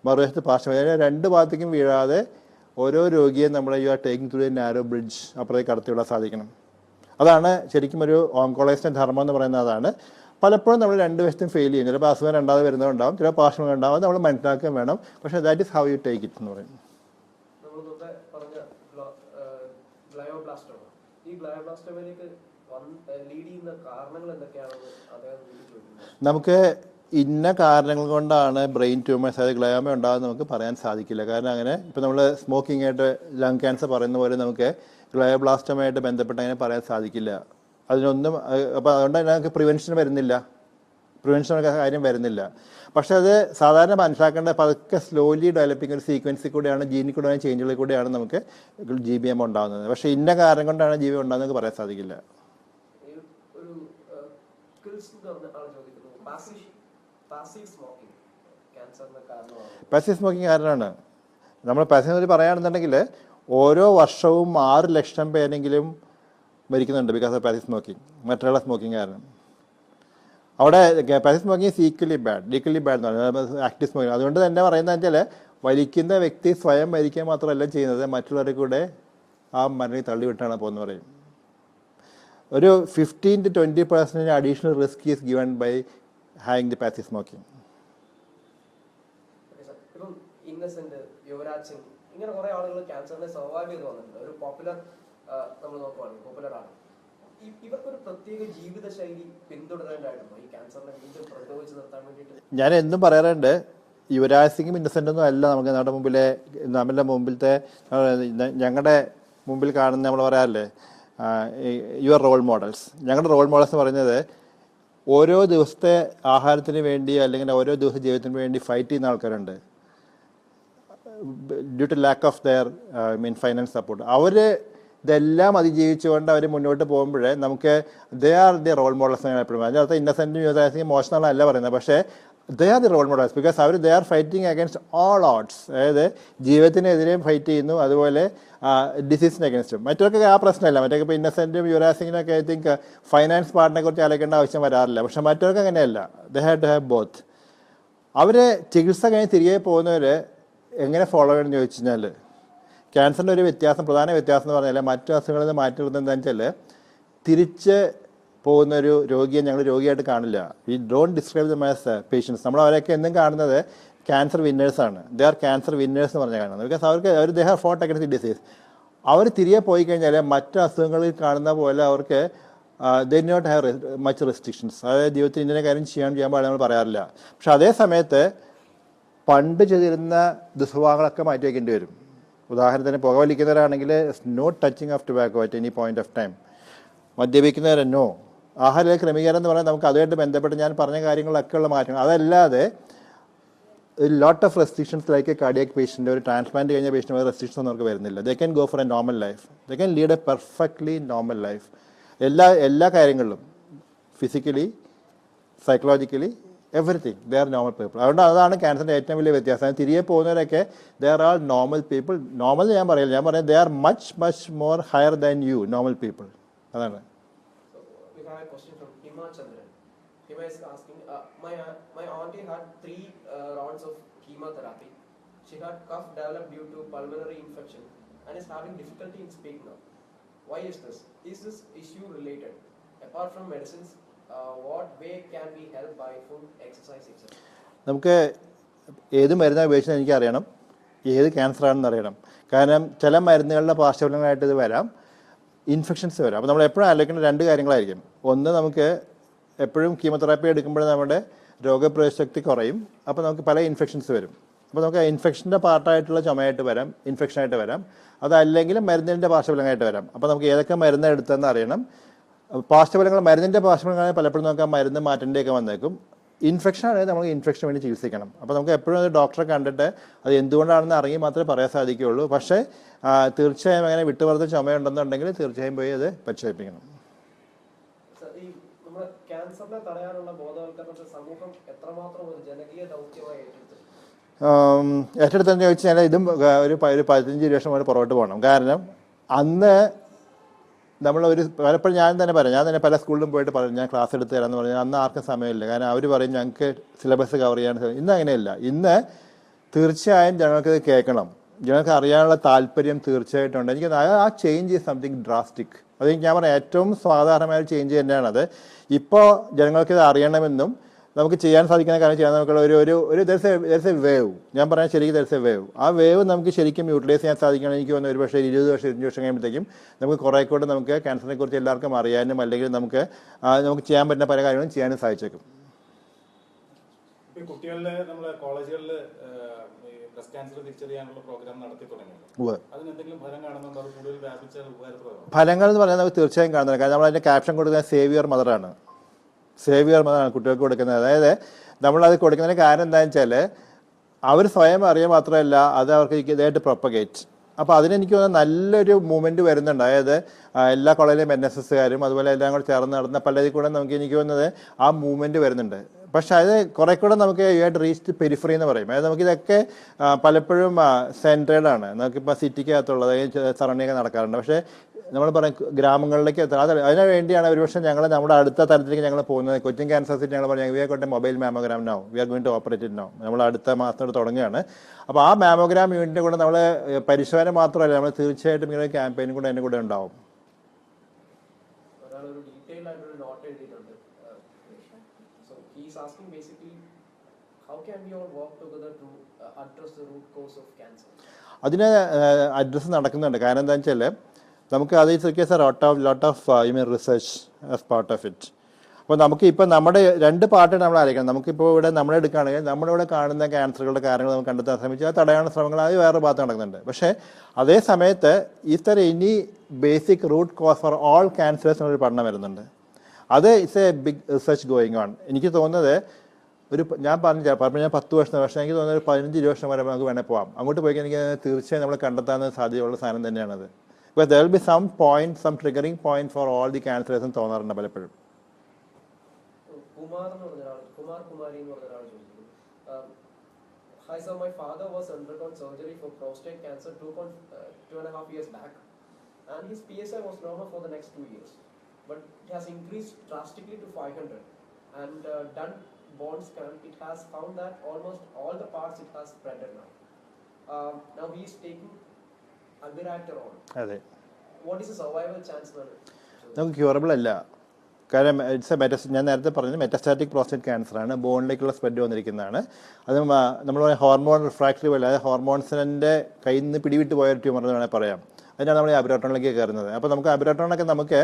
മറുവശത്ത് പാർശ്വഫലം, രണ്ട് ഭാഗത്തേക്കും വീഴാതെ ഓരോ രോഗിയെ നമ്മൾ you are taking through A narrow bridge അപ്പുറത്തേക്ക് കടത്തിവിടാൻ സാധിക്കണം. അതാണ് ശരിക്കും ഒരു ഓങ്കോളജിസ്റ്റിൻ്റെ ധർമ്മം എന്ന് പറയുന്നത്. അതാണ് പലപ്പോഴും നമ്മൾ രണ്ട് വശത്തും ഫെയിൽ ചെയ്യും. ചിലപ്പോൾ അസുഖം രണ്ടാമത് വരുന്നതുണ്ടാവും, ചില പാർശ്വഫലങ്ങൾ ഉണ്ടാവും. നമ്മൾ മനസ്സിലാക്കാൻ വേണം. പക്ഷേ that is how you take it എന്ന് പറയും. നമുക്ക് ഇന്ന കാരണങ്ങൾ കൊണ്ടാണ് ബ്രെയിൻ ട്യൂമേഴ്സ്, അതായത് ഗ്ലയോമ ഉണ്ടാകുന്നത് നമുക്ക് പറയാൻ സാധിക്കില്ല. കാരണം അങ്ങനെ ഇപ്പോൾ നമ്മൾ സ്മോക്കിംഗ് ആയിട്ട് ലങ് ക്യാൻസർ പറയുന്ന പോലെ നമുക്ക് ഗ്ലയോബ്ലാസ്റ്റോമായിട്ട് ബന്ധപ്പെട്ട് അങ്ങനെ പറയാൻ സാധിക്കില്ല. അതിനൊന്നും. അപ്പോൾ അതുകൊണ്ട് തന്നെ നമുക്ക് പ്രിവെൻഷൻ കാര്യം വരുന്നില്ല. പക്ഷെ അത് സാധാരണ മനസ്സിലാക്കേണ്ട പതുക്കെ സ്ലോലി ഡെവലപ്പിംഗ് ഒരു സീക്വൻസിൽ കൂടെയാണ്, ജീനിൽ കൂടെയാണ്, ചേഞ്ചുകളിൽ കൂടെയാണ് നമുക്ക് GBM ഉണ്ടാകുന്നത്. പക്ഷേ ഇന്ന കാരണം കൊണ്ടാണ് GBM ഉണ്ടാകുന്നത് പറയാൻ സാധിക്കില്ല. പാസീവ് സ്മോക്കിംഗ് കാരണമാണ്. നമ്മൾ പാസീവ് പറയുകയാണെന്നുണ്ടെങ്കിൽ ഓരോ വർഷവും 6 ലക്ഷം പേരെങ്കിലും മരിക്കുന്നുണ്ട് ബിക്കോസ് ഓഫ് പാസീവ് സ്മോക്കിംഗ്, മറ്റുള്ള സ്മോക്കിംഗ് കാരണം. അവിടെ passive smoking is equally bad എന്ന് പറയുന്നത് ആക്റ്റീവ് സ്മോക്കിംഗ്. അതുകൊണ്ട് തന്നെ പറയുന്നത് വെച്ചാൽ വലിക്കുന്ന വ്യക്തി സ്വയം മരിക്കുക മാത്രമല്ല ചെയ്യുന്നത്, മറ്റുള്ളവരെ കൂടെ ആ മരണി തള്ളിവിട്ടാണ് പോകുന്നത് പറയും. ഒരു 15 to 20% additional risk is given by having the passive smoking. Yuvraj Singh, ഇങ്ങനെ കുറെ ആളുകൾ ക്യാൻസറിനെ സർവൈവ് ചെയ്ത് വന്നിട്ടുണ്ട്. ഒരു പോപ്പുലർ നമ്മൾ നോക്കുവാണെങ്കിൽ പോപ്പുലർ ആണ്. ഇവർക്കൊരു പ്രത്യേക ജീവിതശൈലി പിന്തുടരേണ്ടതായിട്ടുണ്ടോ ഈ ക്യാൻസറിനെ വീണ്ടും പ്രതിരോധിച്ച് നിർത്താൻ വേണ്ടിയിട്ട്? ഞാൻ എന്നും പറയാറുണ്ട്, യുവരാജ് സിംഗും ഇന്നസെൻ്റ് ഒന്നും അല്ല നമുക്ക് നമ്മുടെ മുമ്പിലത്തെ ഞങ്ങളുടെ മുമ്പിൽ കാണുന്ന നമ്മൾ പറയാറില്ലേ യുവർ റോൾ മോഡൽസ്. ഞങ്ങളുടെ റോൾ മോഡൽസ് എന്ന് പറയുന്നത് ഓരോ ദിവസത്തെ ആഹാരത്തിന് വേണ്ടി അല്ലെങ്കിൽ ഓരോ ദിവസത്തെ ജീവിതത്തിന് വേണ്ടി ഫൈറ്റ് ചെയ്യുന്ന ആൾക്കാരുണ്ട്. Due to lack of their finance support. അവർ ഇതെല്ലാം അതിജീവിച്ചുകൊണ്ട് അവർ മുന്നോട്ട് പോകുമ്പോൾ നമുക്ക് they are the role models എന്ന് എപ്പോഴും. അതിനകത്ത് ഇന്നസെൻറ്റും യുവരാജ് മോശമെന്നല്ല പറയുന്നത്, പക്ഷേ they are the role models because അവർ they are fighting against all odds. അതായത് ജീവിതത്തിനെതിരെയും ഫൈറ്റ് ചെയ്യുന്നു, അതുപോലെ ഡിസീസിന് അഗൈൻസ്റ്റും. മറ്റൊക്കെ ആ പ്രശ്നമല്ല. മറ്റൊക്കെ ഇപ്പോൾ ഇന്നസെൻറ്റും യുവരാജ് സിംഗിനൊക്കെ ഐ തിങ്ക് ഫൈനാൻസ് പാർട്ടിനെ കുറിച്ച് ആലോചിക്കേണ്ട ആവശ്യം വരാറില്ല. പക്ഷേ മറ്റവർക്ക് അങ്ങനെയല്ല, they have to have both. അവർ ചികിത്സ കഴിഞ്ഞ് തിരികെ പോകുന്നവർ എങ്ങനെ ഫോളോ ചെയ്യണമെന്ന് ചോദിച്ചു കഴിഞ്ഞാൽ ക്യാൻസറിൻ്റെ ഒരു പ്രധാന വ്യത്യാസം എന്ന് പറഞ്ഞാൽ മറ്റു അസുഖങ്ങളിൽ നിന്ന് മാറ്റി നിർത്തുന്നത് എന്താണെന്ന് വെച്ചാൽ തിരിച്ച് പോകുന്നൊരു രോഗിയെ ഞങ്ങൾ രോഗിയായിട്ട് കാണില്ല. We don't describe them as patients. നമ്മൾ അവരൊക്കെ എന്നും കാണുന്നത് ക്യാൻസർ വിന്നേഴ്സാണ്. ദേ ആർ ക്യാൻസർ വിന്നേഴ്സ് എന്ന് പറഞ്ഞാൽ കാണുന്നത്. ബിക്കോസ് അവർ they have fought against the disease. അവർ തിരികെ പോയി കഴിഞ്ഞാൽ മറ്റ് അസുഖങ്ങളിൽ കാണുന്ന പോലെ അവർക്ക് they not have much restrictions. അതായത് ജീവിതത്തിൽ ഇന്ന കാര്യം ചെയ്യാൻ പാടില്ല നമ്മൾ പറയാറില്ല. പക്ഷെ അതേ സമയത്ത് പണ്ട് ചെയ്തിരുന്ന ദുസ്വഭാവങ്ങളൊക്കെ മാറ്റി വയ്ക്കേണ്ടി വരും. ഉദാഹരണത്തിന് പുകവലിക്കുന്നവരാണെങ്കിൽ no touching of tobacco at any point of time. മദ്യപിക്കുന്നവരെ നോ. ആഹാര ക്രമീകരണം എന്ന് പറഞ്ഞാൽ നമുക്ക് അതുമായിട്ട് ബന്ധപ്പെട്ട് ഞാൻ പറഞ്ഞ കാര്യങ്ങളൊക്കെ ഉള്ള മാറ്റങ്ങൾ. അതല്ലാതെ lot of restrictions like a cardiac patient, ഒരു ട്രാൻസ്പ്ലാന്റ് കഴിഞ്ഞ പേഷ്യൻ്റ് റെസ്ട്രിക്ഷൻസ് ഒന്നും അവർക്ക് വരുന്നില്ല. They can go for a normal life. They can lead a perfectly normal life. എല്ലാ കാര്യങ്ങളിലും physically, psychologically, everything they are normal people. അതുകൊണ്ട് അതാണ് ക്യാൻസറിൻ്റെ ഏറ്റവും വലിയ വ്യത്യാസം. തിരികെ പോകുന്നവരൊക്കെ they are all normal people. Normal ഞാൻ പറയില്ല, ഞാൻ പറയുന്നത് they are much more higher than you normal people. അതാണ്. We have a question from Hima Chandran. Hima is asking, my auntie had 3 rounds of chemotherapy. She had cough developed due to pulmonary infection and is having difficulty in speaking now. Why is this? Is this issue related? Apart from medicines, what way can we help by food, exercise, etc.? നമുക്ക് ഏത് മരുന്നാണ് ഉപയോഗിച്ചത് എനിക്ക് അറിയണം, ഏത് ക്യാൻസർ ആണെന്ന് അറിയണം. കാരണം ചില മരുന്നുകളുടെ പാർശ്വഫലങ്ങളായിട്ട് ഇത് വരാം, ഇൻഫെക്ഷൻസ് വരാം. അപ്പോൾ നമ്മൾ എപ്പോഴും ആലോചിക്കുന്ന 2 കാര്യങ്ങളായിരിക്കും. ഒന്ന്, നമുക്ക് എപ്പോഴും കീമോതെറാപ്പി എടുക്കുമ്പോൾ നമ്മുടെ രോഗപ്രതിശക്തി കുറയും. അപ്പോൾ നമുക്ക് പല ഇൻഫെക്ഷൻസ് വരും. അപ്പോൾ നമുക്ക് ഇൻഫെക്ഷൻ്റെ പാർട്ടായിട്ടുള്ള ചുമയായിട്ട് വരാം, ഇൻഫെക്ഷനായിട്ട് വരാം. അതല്ലെങ്കിൽ മരുന്നിൻ്റെ പാർശ്വഫലങ്ങളായിട്ട് വരാം. അപ്പോൾ നമുക്ക് ഏതൊക്കെ മരുന്ന് എടുത്തതെന്ന് അറിയണം. പാർശ്വഫലങ്ങൾ, മരുന്നിൻ്റെ പാർശ്വഫലങ്ങളാണെങ്കിൽ പലപ്പോഴും നമുക്ക് ആ മരുന്ന് മാറ്റേണ്ടിയൊക്കെ വന്നേക്കും. ഇൻഫെക്ഷൻ ആണെങ്കിൽ നമുക്ക് ഇൻഫെക്ഷന് വേണ്ടി ചികിത്സിക്കണം. അപ്പോൾ നമുക്ക് എപ്പോഴും അത് ഡോക്ടറെ കണ്ടിട്ട് അത് എന്തുകൊണ്ടാണെന്ന് അറിഞ്ഞ് മാത്രമേ പറയാൻ സാധിക്കുകയുള്ളൂ. പക്ഷേ തീർച്ചയായും അങ്ങനെ വിട്ടുപുറത്ത് ചുമയുണ്ടെന്നുണ്ടെങ്കിൽ തീർച്ചയായും പോയി അത് പരിശോധിപ്പിക്കണം. നമ്മുടെ ക്യാൻസറിനെ തടയാനുള്ള ബോധവൽക്കരണത്തെ സമൂഹം എത്രമാത്രം ഒരു ജനകീയ ദൗത്യമായി ഏറ്റെടുത്തെന്ന് ചോദിച്ചാൽ ഇതും ഒരു 15 വർഷം മുതൽ പുറകോട്ട് പോകണം. കാരണം അന്ന് പലപ്പോഴും ഞാൻ തന്നെ പല സ്കൂളിലും പോയിട്ട് പറയും ഞാൻ ക്ലാസ് എടുത്ത് തരാമെന്ന് പറഞ്ഞാൽ അന്ന് ആർക്കും സമയമില്ല. കാരണം അവർ പറയും ഞങ്ങൾക്ക് സിലബസ് കവർ ചെയ്യാൻ സമയം. ഇന്ന് അങ്ങനെയല്ല. ഇന്ന് തീർച്ചയായും ജനങ്ങൾക്കത് കേൾക്കണം, ജനങ്ങൾക്ക് അറിയാനുള്ള താല്പര്യം തീർച്ചയായിട്ടും ഉണ്ട്. എനിക്ക് ആ ചേഞ്ച് ഈസ് സംതിങ് ഡ്രാസ്റ്റിക്. അത് ഞാൻ പറയാം ഏറ്റവും സാധാരണമായ ചേഞ്ച് തന്നെയാണത്. ഇപ്പോൾ ജനങ്ങൾക്കിത് അറിയണമെന്നും നമുക്ക് ചെയ്യാൻ സാധിക്കുന്ന കാര്യം ചെയ്യാൻ നമുക്കുള്ള ഒരു ദർസ് എ വേവ്. ഞാൻ പറയാൻ ശരിക്കും ദർസ് എ വേവ്. ആ വേവ് നമുക്ക് ശരിക്കും യൂട്ടിലൈസ് ചെയ്യാൻ സാധിക്കുകയാണെങ്കിൽ എനിക്ക് തോന്നുന്നു ഒരു പക്ഷേ 20 വർഷം 25 വർഷം കഴിയുമ്പോഴത്തേക്കും നമുക്ക് കുറേ കൂടെ നമുക്ക് ക്യാൻസറിനെ കുറിച്ച് എല്ലാവർക്കും അറിയാനും അല്ലെങ്കിൽ നമുക്ക് ചെയ്യാൻ പറ്റുന്ന പല കാര്യങ്ങളും ചെയ്യാനും സാധിച്ചേക്കും. കുട്ടികളിലെ നമ്മുടെ കോളേജുകളിൽ ബ്രസ്റ്റ് ക്യാൻസർ തിരിച്ചറിയാനുള്ള പ്രോഗ്രാം നടത്തി തുടങ്ങി. അതിനെന്തെങ്കിലും ഫലം കാണുന്നുണ്ടോ? അത് കൂടുതൽ വ്യാപിച്ചാൽ ഉപകാരപ്രദമാണ്. ഫലങ്ങൾ എന്ന് പറഞ്ഞാൽ നമുക്ക് തീർച്ചയായും കാണുന്നില്ല. കാരണം നമ്മൾ അതിൻ്റെ ക്യാപ്ഷൻ കൊടുക്കുന്നത് സേവിയർ മദറാണ് കുട്ടികൾക്ക് കൊടുക്കുന്നത്. അതായത് നമ്മളത് കൊടുക്കുന്നതിന് കാരണം എന്താണെന്ന് വെച്ചാൽ അവർ സ്വയം അറിയുക മാത്രമല്ല അത് അവർക്ക് ഇതായിട്ട് പ്രൊപ്പഗേറ്റ്. അപ്പോൾ അതിനെനിക്ക് തോന്നുന്നത് നല്ലൊരു മൂവ്മെൻറ്റ് വരുന്നുണ്ട്. അതായത് എല്ലാ കോളേജിലെയും NSSകാരും അതുപോലെ എല്ലാം കൂടെ ചേർന്ന് നടന്ന പലതിൽ കൂടെ എനിക്ക് തോന്നുന്നത് ആ മൂവ്മെൻറ്റ് വരുന്നുണ്ട്. പക്ഷെ അത് കുറേ കൂടെ നമുക്ക് ആയിട്ട് റീച്ച് പെരിഫറി എന്ന് പറയും. അതായത് നമുക്കിതൊക്കെ പലപ്പോഴും സെൻട്രേഡാണ്. നമുക്കിപ്പോൾ സിറ്റിക്കകത്തുള്ളത് സറൗണ്ടിങ് നടക്കാറുണ്ട്. പക്ഷേ നമ്മൾ പറയും ഗ്രാമങ്ങളിലേക്ക് അതിനു വേണ്ടിയാണ് ഒരുപക്ഷെ നമ്മുടെ അടുത്ത തലത്തിലേക്ക് ഞങ്ങൾ പോകുന്നത്. കൊച്ചിൻ ക്യാൻസർ സിറ്റി ഞങ്ങൾ പറഞ്ഞു we are got a mobile mammogram now, we are going to operate it now. നമ്മൾ അടുത്ത മാസത്തോട് തുടങ്ങുകയാണ്. അപ്പോൾ ആ മാമോഗ്രാം യൂണിറ്റിൻ്റെ കൂടെ നമ്മൾ പരിശോധന മാത്രമല്ല, നമ്മൾ തീർച്ചയായിട്ടും ഇങ്ങനെ ക്യാമ്പയിനും കൂടെ അതിൻ്റെ കൂടെ ഉണ്ടാവും. അതിന് അഡ്രസ്സ് നടക്കുന്നുണ്ട്. കാരണം എന്താ വെച്ചാൽ നമുക്ക് അത് lot of research as part of it. അപ്പോൾ നമുക്ക് ഇപ്പോൾ നമ്മുടെ 2 പാർട്ടാണ് നമ്മൾ ആലോചിക്കണം. നമുക്കിപ്പോൾ ഇവിടെ നമ്മളെടുക്കുകയാണെങ്കിൽ നമ്മളിവിടെ കാണുന്ന ക്യാൻസറുകളുടെ കാര്യങ്ങൾ നമുക്ക് കണ്ടെത്താൻ ശ്രമിച്ചു അത് തടയാനുള്ള ശ്രമങ്ങൾ അത് വേറെ ഭാഗത്ത് നടക്കുന്നുണ്ട്. പക്ഷേ അതേ സമയത്ത് ഇനി basic root cause for all cancers എന്നൊരു പഠനം വരുന്നുണ്ട്. അത് it's a big research going on. എനിക്ക് തോന്നുന്നത് ഞാൻ 10 വർഷം, പക്ഷേ എനിക്ക് തോന്നുന്നത് ഒരു 15-20 വർഷം വരെ നമുക്ക് വേണേൽ പോകാം. അങ്ങോട്ട് പോയി എനിക്ക് തീർച്ചയായും നമ്മൾ കണ്ടെത്താൻ സാധ്യതയുള്ള സാധനം തന്നെയാണത്. Because there will be some triggering point for all the cancers എന്ന് തോന്നാറുണ്ട് പലപ്പോഴും. Hi sir, my father was undergone surgery for prostate cancer 2.5 years back, and his PSA was normal for the next 2 years, but it has increased drastically to 500, and done bone scan, it has found that almost all the parts it has spreaded now. Now he is taking അതെ. What is the survival chance? നമുക്ക് ക്യൂറബിൾ അല്ല. കാരണം ഞാൻ നേരത്തെ പറഞ്ഞത് മെറ്റാസ്റ്റാറ്റിക് പ്രോസ്റ്റേറ്റ് ക്യാൻസറാണ്, ബോണിലേക്കുള്ള സ്പ്രെഡ് വന്നിരിക്കുന്നതാണ്. അത് നമ്മൾ ഹോർമോൺ റിഫ്രാക്റ്റീവ് അല്ല, അതായത് ഹോർമോൺസിൻ്റെ കയ്യിൽ നിന്ന് പിടിവിട്ട് പോയ ഒരു ട്യൂമർ എന്ന് വേണമെങ്കിൽ പറയാം. അതിനാണ് നമ്മൾ ഈ അബിറോട്ടോണിലേക്ക് കയറുന്നത്. അപ്പോൾ നമുക്ക് അബിറോട്ടോണൊക്കെ നമുക്ക്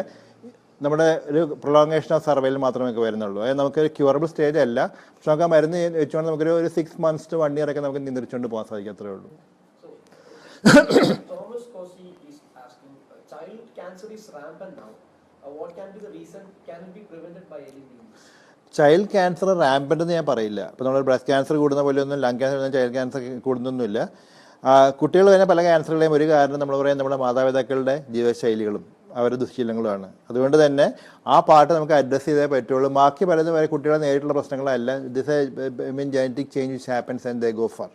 നമ്മുടെ ഒരു പ്രൊളോങ്ങേഷൻ ഓഫ് സർവൈവൽ മാത്രമേ നമുക്ക് വരുന്നുള്ളൂ. അതായത് നമുക്കൊരു ക്യൂറബിൾ സ്റ്റേജ് അല്ല, പക്ഷെ നമുക്ക് ആ മരുന്ന് വെച്ചുകൊണ്ട് നമുക്കൊരു 6 months to 1 year ഒക്കെ നമുക്ക് നിയന്ത്രിച്ചുകൊണ്ട് പോകാൻ സാധിക്കും, അത്രേ ഉള്ളൂ. Thomas Kosi is asking, child cancer is rampant now. What can be the reason? Can it be prevented by any means? Child cancer rampant എന്ന് ഞാൻ പറയില്ല. ഇപ്പോൾ നമ്മൾ ബ്രസ്റ്റ് ക്യാൻസർ കൂടുന്ന പോലെയൊന്നും ലങ് ക്യാൻസർ ചൈൽഡ് ക്യാൻസർ കൂടുന്നൊന്നുമില്ല. കുട്ടികൾ തന്നെ പല ക്യാൻസറുകളെയും ഒരു കാരണം നമ്മൾ പറയാം നമ്മുടെ മാതാപിതാക്കളുടെ ജീവിതശൈലികളും അവരുടെ ദുശ്ശീലങ്ങളുമാണ്. അതുകൊണ്ട് തന്നെ ആ പാട്ട് നമുക്ക് അഡ്രസ്സ് ചെയ്തേ പറ്റുള്ളൂ. ബാക്കി പലതും വരെ കുട്ടികളെ നേരിട്ടുള്ള പ്രശ്നങ്ങളല്ല. This genetic change which happens and they go far.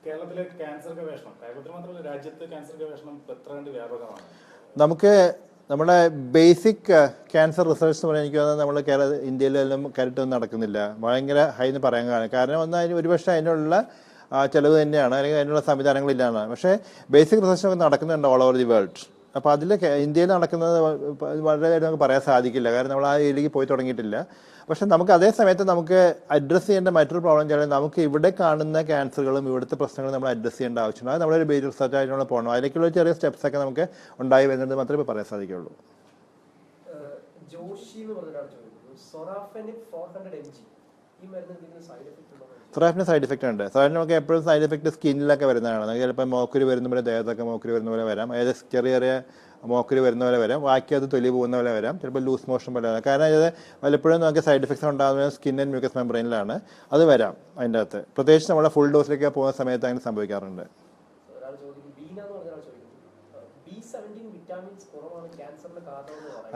കേരളത്തിലെ ക്യാൻസർ ഗവേഷണം, കേരളത്തിൽ മാത്രമല്ല രാജ്യത്ത് ക്യാൻസർ ഗവേഷണം എത്ര കണ്ട് വ്യാപകമാണ്? നമുക്ക് നമ്മുടെ ബേസിക് ക്യാൻസർ റിസർച്ച് എന്ന് പറയാൻ എനിക്ക് തോന്നുന്നത് നമ്മൾ ഇന്ത്യയിലെല്ലാം കരുത്തൊന്നും നടക്കുന്നില്ല. ഭയങ്കര ഹൈ എന്ന് പറയാൻ കാരണം ഒന്ന് അതിന് ഒരുപക്ഷെ അതിനുള്ള ചിലവ് തന്നെയാണ്, അല്ലെങ്കിൽ അതിനുള്ള സംവിധാനങ്ങളില്ലാണ്. പക്ഷേ ബേസിക് റിസർച്ച് ഒക്കെ നടക്കുന്നുണ്ട് ഓൾ ഓവർ ദി വേൾഡ്. അപ്പോൾ അതിൽ ഇന്ത്യയിൽ നടക്കുന്നത് വളരെയായിട്ട് നമുക്ക് പറയാൻ സാധിക്കില്ല, കാരണം നമ്മൾ ആ ഏരിയയിലേക്ക് പോയി തുടങ്ങിയിട്ടില്ല. പക്ഷെ നമുക്ക് അതേ സമയത്ത് നമുക്ക് അഡ്രസ്സ് ചെയ്യേണ്ട മറ്റൊരു പ്രോബ്ലം വെച്ചാൽ നമുക്ക് ഇവിടെ കാണുന്ന ക്യാൻസറുകളും ഇവിടുത്തെ പ്രശ്നങ്ങളും നമ്മൾ അഡ്രസ്സ് ചെയ്യേണ്ട ആവശ്യമുണ്ട്. അത് നമ്മളൊരു ബേസിക് റിസർച്ച് ആയിട്ട് നമ്മൾ പോകണം. അതിലേക്കുള്ള ചെറിയ സ്റ്റെപ്സ് ഒക്കെ നമുക്ക് ഉണ്ടായി വരുന്നത് മാത്രമേ പറയാൻ സാധിക്കുള്ളൂ. ജോഷി എന്ന് പറഞ്ഞ ഒരാൾ ചോദിക്കുന്നു, സൊറാഫെനിക് 400 mg ഈ മരുന്ന് എന്തെങ്കിലും സൈഡ് എഫക്റ്റ് ഉണ്ടോ? സൊറാഫിന് സൈഡ് എഫക്റ്റ് ഉണ്ട്. സൊറാഫിന് നമുക്ക് എപ്പോഴും സൈഡ് എഫക്റ്റ് സ്കിന്നിലൊക്കെ വരുന്നതാണ്. നമുക്ക് ചിലപ്പോൾ മോക്കുരി വരുന്ന പോലെ, ദേഹത്തൊക്കെ മോക്കുരി വരുന്ന പോലെ വരാം, അതായത് ചെറിയ ചെറിയ മോക്കുരി വരുന്ന പോലെ വരാം, ബാക്കി അത് തൊലി പോകുന്ന പോലെ വരാം, ചിലപ്പോൾ ലൂസ് മോഷൻ പോലെ വരാം. കാരണം ഇത് പലപ്പോഴും നമുക്ക് സൈഡ് എഫക്ട്സ് ഉണ്ടാകുന്നത് സ്കിൻ ആൻഡ് മ്യൂക്കസ് മെംബ്രെയിനിലാണ്. അത് വരാം അതിൻ്റെ അകത്ത്, പ്രത്യേകിച്ച് നമ്മുടെ ഫുൾ ഡോസിലേക്ക് പോകുന്ന സമയത്ത് അങ്ങനെ സംഭവിക്കാറുണ്ട്.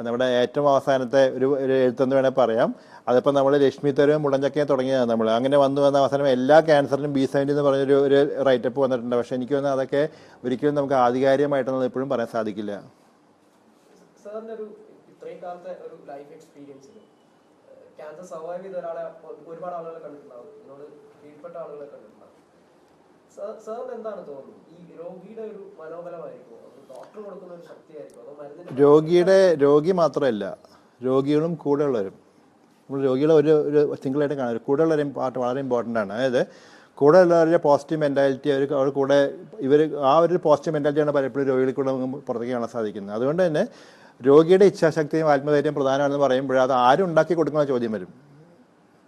നമ്മുടെ ഏറ്റവും അവസാനത്തെ ഒരു എഴുത്തെന്ന് വേണേൽ പറയാം. അതിപ്പോൾ നമ്മൾ ലക്ഷ്മി തരവും മുളഞ്ചക്കയും തുടങ്ങിയതാണ്. നമ്മൾ അങ്ങനെ വന്ന അവസാനം എല്ലാ ക്യാൻസറിനും B70 എന്ന് പറഞ്ഞൊരു റൈറ്റപ്പ് വന്നിട്ടുണ്ട്. പക്ഷേ എനിക്ക് തോന്നുന്നത് അതൊക്കെ ഒരിക്കലും നമുക്ക് ആധികാരികമായിട്ടൊന്നും എപ്പോഴും പറയാൻ സാധിക്കില്ല. സാറിൻ്റെ ഇത്രയും കാലത്തെ ഒരു ലൈഫ് എക്സ്പീരിയൻസിൽ ക്യാൻസർ സർവൈവ് ചെയ്ത ഒരാളെ ഒരുപാട് ആളുകളെ കണ്ടിട്ടുണ്ടാവും, ഇതിനോട് കീഴ്പ്പെട്ട ആളുകളെ കണ്ടിട്ടുണ്ടാവും. സാറിന് എന്താണ് തോന്നുന്നത്, ഈ രോഗിയുടെ ഒരു മനോബലമായിരിക്കും, ഡോക്ടർ കൊടുക്കുന്ന ഒരു ശക്തിയായിരിക്കും, അതോ മരുന്നിന്റെ? രോഗി മാത്രമല്ല, രോഗികളും കൂടെ ഉള്ളവരും. നമ്മൾ രോഗികളെ ഒരു സിംഗിളായിട്ട് കാണും. കൂടെ ഉള്ളവരും പാർട്ട് വളരെ ഇമ്പോർട്ടൻ്റ് ആണ്. അതായത് കൂടെ ഉള്ളവരുടെ പോസിറ്റീവ് മെൻറ്റാലിറ്റി, അവർ കൂടെ ആ ഒരു പോസിറ്റീവ് മെൻറ്റാലിറ്റിയാണ് പലപ്പോഴും രോഗികളിൽ കൂടെ പുറത്തേക്ക് കാണാൻ സാധിക്കുന്നത്. അതുകൊണ്ട് തന്നെ രോഗിയുടെ ഇച്ഛാശക്തിയും ആത്മധൈര്യം പ്രധാനമാണെന്ന് പറയുമ്പോൾ അത് ആരും ഉണ്ടാക്കി കൊടുക്കണോ ചോദ്യം വരും.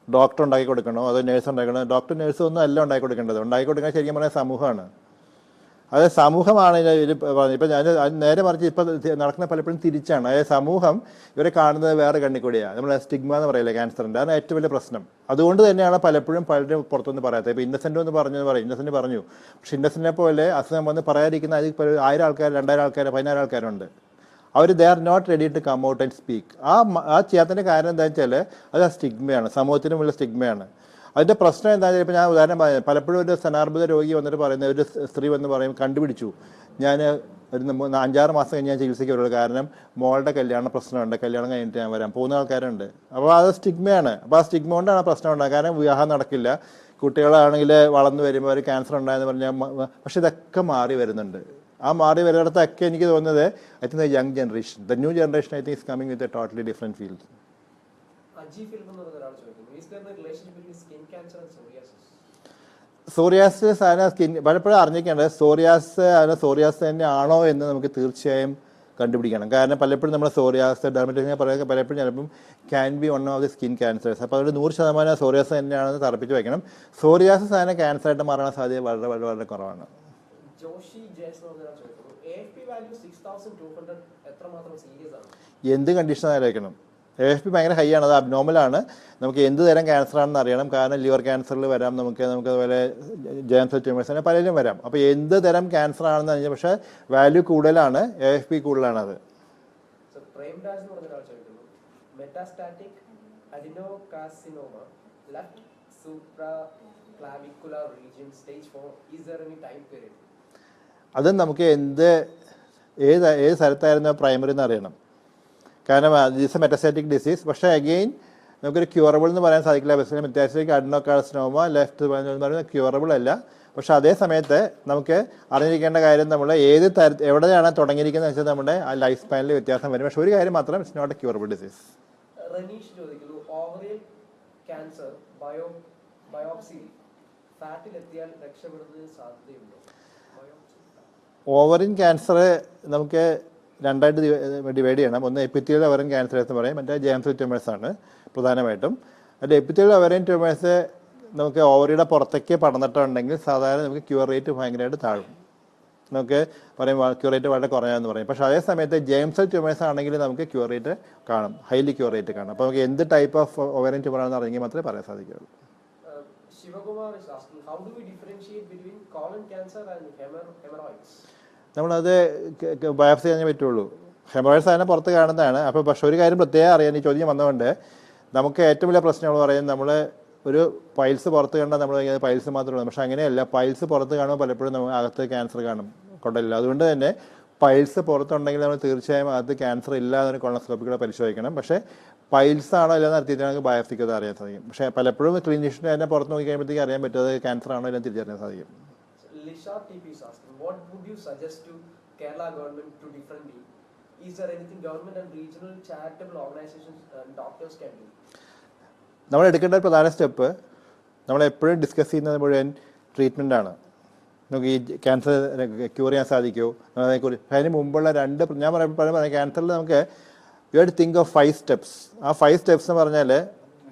ഡോക്ടർ ഉണ്ടാക്കി കൊടുക്കണോ അതോ നേഴ്സ് ഉണ്ടാക്കണോ? ഡോക്ടർ നേഴ്സ് ഒന്നും അല്ല ഉണ്ടാക്കി കൊടുക്കേണ്ടത്. ഉണ്ടാക്കി കൊടുക്കാൻ ശരിക്കും പറഞ്ഞാൽ സമൂഹമാണ്. അത് സമൂഹമാണ് ഇത് പറഞ്ഞത്. ഇപ്പം ഞാൻ നേരെ മറിച്ച് ഇപ്പം നടക്കുന്ന പലപ്പോഴും തിരിച്ചാണ്. അതായത് സമൂഹം ഇവരെ കാണുന്നത് വേറെ കണ്ണിക്കൂടിയാണ്. നമ്മൾ സ്റ്റിഗ്മ എന്ന് പറയില്ലേ ക്യാൻസറിൻ്റെ, അതാണ് ഏറ്റവും വലിയ പ്രശ്നം. അതുകൊണ്ട് തന്നെയാണ് പലപ്പോഴും പലരും പുറത്തൊന്നും പറയാത്തത്. ഇപ്പോൾ ഇന്നസെൻ്റ് എന്ന് പറയും, ഇന്നസെൻ്റ് പറഞ്ഞു. പക്ഷേ ഇന്നസെൻ്റിനെ പോലെ അസുഖം വന്ന് പറയാതിരിക്കുന്ന അതിൽ 1000 ആൾക്കാർ, 2000 ആൾക്കാർ, 14 ആൾക്കാരുണ്ട്. അവർ they are not ready to come out and speak. ആ ചെയ്യാത്തതിൻ്റെ കാരണം എന്താണെന്ന് വെച്ചാൽ അത് ആ സ്റ്റിഗ്മയാണ്, സമൂഹത്തിനുമുള്ള സ്റ്റിഗ്മയാണ്. അതിൻ്റെ പ്രശ്നം എന്താണെന്ന് വെച്ചാൽ ഇപ്പോൾ ഞാൻ ഉദാഹരണം പറയാം. പലപ്പോഴും ഒരു സ്തനാർബുദ രോഗി വന്നിട്ട് പറയുന്നത്, ഒരു സ്ത്രീ വന്ന് പറയും, കണ്ടുപിടിച്ചു ഞാൻ ഒരു 5-6 മാസം കഴിഞ്ഞ് ഞാൻ ചികിത്സയ്ക്ക് വരുള്ളൂ, കാരണം മോളുടെ കല്യാണ പ്രശ്നമുണ്ട്, കല്യാണം കഴിഞ്ഞിട്ട് ഞാൻ വരാം, പോകുന്ന ആൾക്കാരുണ്ട്. അപ്പോൾ അത് സ്റ്റിഗ്മയാണ്. അപ്പോൾ ആ സ്റ്റിഗ്മ കൊണ്ടാണ് പ്രശ്നം ഉണ്ടാകുക. കാരണം വിവാഹം നടക്കില്ല, കുട്ടികളാണെങ്കിൽ വളർന്നു വരുമ്പോൾ ഒരു ക്യാൻസർ ഉണ്ടായെന്ന് പറഞ്ഞാൽ. പക്ഷെ ഇതൊക്കെ മാറി വരുന്നുണ്ട്. ആ മാറി വരുന്നിടത്തൊക്കെ എനിക്ക് തോന്നുന്നത് I think the young generation, the new generation I think is coming with a totally different field. Psoriasis ആണ് സ്കിൻ പലപ്പോഴും അറിഞ്ഞിരിക്കേണ്ടത്. സോറിയാസ് തന്നെയാണോ എന്ന് നമുക്ക് തീർച്ചയായും കണ്ടുപിടിക്കണം. കാരണം പലപ്പോഴും നമ്മൾ സോറിയാസ് ഡെർമറ്റോസിനെ പറയുക പലപ്പോഴും ചിലപ്പം can be one of the skin cancers. അപ്പോൾ അതിൽ 100% സോറിയാസ് തന്നെയാണെന്ന് തറപ്പിച്ച് വയ്ക്കണം. സോറിയാസിസ് അതിനെ ക്യാൻസറായിട്ട് മാറാൻ സാധ്യത വളരെ വളരെ വളരെ കുറവാണ്. എന്ത് കണ്ടീഷൻ ആലോചിക്കണം. AFP ഭയങ്കര ഹൈ ആണ്, അത് അബ്നോർമലാണ്. നമുക്ക് എന്ത് തരം ക്യാൻസർ ആണെന്ന് അറിയണം. കാരണം ലിവർ ക്യാൻസറിൽ വരാം, നമുക്ക് അതുപോലെ ജേം സെൽ ട്യൂമേഴ്സ്, അങ്ങനെ പലരും വരാം. അപ്പോൾ എന്ത് തരം ക്യാൻസർ ആണെന്ന് അറിഞ്ഞാൽ പക്ഷേ വാല്യൂ കൂടുതലാണ്, AFP കൂടുതലാണത്. അത് നമുക്ക് ഏത് സ്ഥലത്തായിരുന്നു പ്രൈമറി എന്ന് അറിയണം. കാരണം ദിസ് എ മെറ്റാസ്റ്റാറ്റിക് ഡിസീസ്. പക്ഷേ അഗെയിൻ നമുക്കൊരു ക്യൂറബിൾ എന്ന് പറയാൻ സാധിക്കില്ല. മെറ്റാസ്റ്റാറ്റിക് അഡ്നോകാർസിനോമ ലെഫ്റ്റ് എന്ന് പറയുന്നത് ക്യൂറബിൾ അല്ല. പക്ഷെ അതേ സമയത്ത് നമുക്ക് അറിഞ്ഞിരിക്കേണ്ട കാര്യം നമ്മൾ എവിടെയാണ് തുടങ്ങിയിരിക്കുന്നത് വെച്ചാൽ നമ്മുടെ ആ ലൈഫ് സ്പാനിൽ വ്യത്യാസം വരും. പക്ഷെ ഒരു കാര്യം മാത്രം, it's not a curable disease. Ranish ചോദിക്കുന്നു, ഓവറിയൽ ക്യാൻസർ ബയോപ്സി ഫാറ്റിലെത്തിയാൽ രക്ഷപ്പെടുന്നതിന് സാധ്യതയുണ്ടോ? ഓവറിൻ ക്യാൻസർ നമുക്ക് രണ്ടായിട്ട് ഡിവൈഡ് ചെയ്യണം. ഒന്ന് എപ്പിത്തീലിയൽ ഓവറിൻ ക്യാൻസർ എന്ന് പറയും, മറ്റേ ജേം സെൽ ട്യൂമേഴ്സ് ആണ് പ്രധാനമായിട്ടും. അതിൻ്റെ എപ്പിത്തീലിയൽ ഓവറിൻ ട്യൂമേഴ്സ് നമുക്ക് ഓവറിയുടെ പുറത്തേക്ക് പടർന്നിട്ടുണ്ടെങ്കിൽ സാധാരണ നമുക്ക് ക്യൂർ റേറ്റ് ഭയങ്കരമായിട്ട് താഴും. നമുക്ക് പറയും ക്യൂർ റേറ്റ് വളരെ കുറഞ്ഞതെന്ന് പറയും. പക്ഷേ അതേ സമയത്ത് ജേം സെൽ ട്യൂമേഴ്സ് ആണെങ്കിൽ നമുക്ക് ക്യൂർ റേറ്റ് കാണും, ഹൈലി ക്യൂർ റേറ്റ് കാണും. അപ്പോൾ നമുക്ക് എന്ത് ടൈപ്പ് ഓഫ് ഓവറിൻ ട്യൂമർ ആണെന്ന് അറിയെങ്കിൽ മാത്രമേ പറയാൻ സാധിക്കുകയുള്ളൂ. Shivakumar is asking, how do we differentiate between colon cancer and hemorrhoids? നമ്മളത് ബയോപ്സി ചെയ്യാനേ പറ്റുള്ളൂ. ഹെമറോയിഡ്സ് അതിനെ പുറത്ത് കാണുന്നതാണ്. അപ്പോൾ പക്ഷേ ഒരു കാര്യം പ്രത്യേകം അറിയാൻ ഈ ചോദ്യം വന്നതുകൊണ്ട് നമുക്ക് ഏറ്റവും വലിയ പ്രശ്നങ്ങൾ പറയും, നമ്മൾ ഒരു പൈൽസ് പുറത്ത് കണ്ടാൽ നമ്മൾ പൈൽസ് മാത്രമേ ഉള്ളൂ. പക്ഷേ അങ്ങനെയല്ല, പൈൽസ് പുറത്ത് കാണുമ്പോൾ പലപ്പോഴും നമ്മൾ അകത്ത് ക്യാൻസർ കാണും, കൊണ്ടല്ല. അതുകൊണ്ട് തന്നെ പൈൽസ് പുറത്തുണ്ടെങ്കിൽ നമ്മൾ തീർച്ചയായും അകത്ത് ക്യാൻസർ ഇല്ല എന്നൊരു കൊളോണോസ്കോപ്പിക്കൂടെ പരിശോധിക്കണം. പക്ഷേ പൈൽസ് ആണോ ഇല്ലെന്ന് നടത്തിയിട്ട് നമുക്ക് ബയോപ്സിക്ക് അത് അറിയാൻ സാധിക്കും. പക്ഷേ പലപ്പോഴും ക്ലിനിഷ്യൻ അതിനെ പുറത്ത് നോക്കി കഴിയുമ്പോഴത്തേക്ക് അറിയാൻ പറ്റും അത് ക്യാൻസർ ആണോ ഇല്ലെന്ന് തിരിച്ചറിയാൻ സാധിക്കും. Lisha TP is asking, what would you suggest to Kerala government to differently? Is there anything government and regional charitable organizations and doctors can do? നമ്മൾ എടുക്കേണ്ട ഒരു പ്രധാന സ്റ്റെപ്പ്, നമ്മളെപ്പോഴും ഡിസ്കസ് ചെയ്യുന്നത് മുഴുവൻ ട്രീറ്റ്മെൻ്റ് ആണ്. നമുക്ക് ഈ ക്യാൻസർ ക്യൂർ ചെയ്യാൻ സാധിക്കുമോ അതേക്കുറിച്ച്. അതിന് മുമ്പുള്ള ഞാൻ പറയാം ക്യാൻസറിൽ നമുക്ക് you have to think of 5 steps. ആ 5 സ്റ്റെപ്സ് എന്ന് പറഞ്ഞാൽ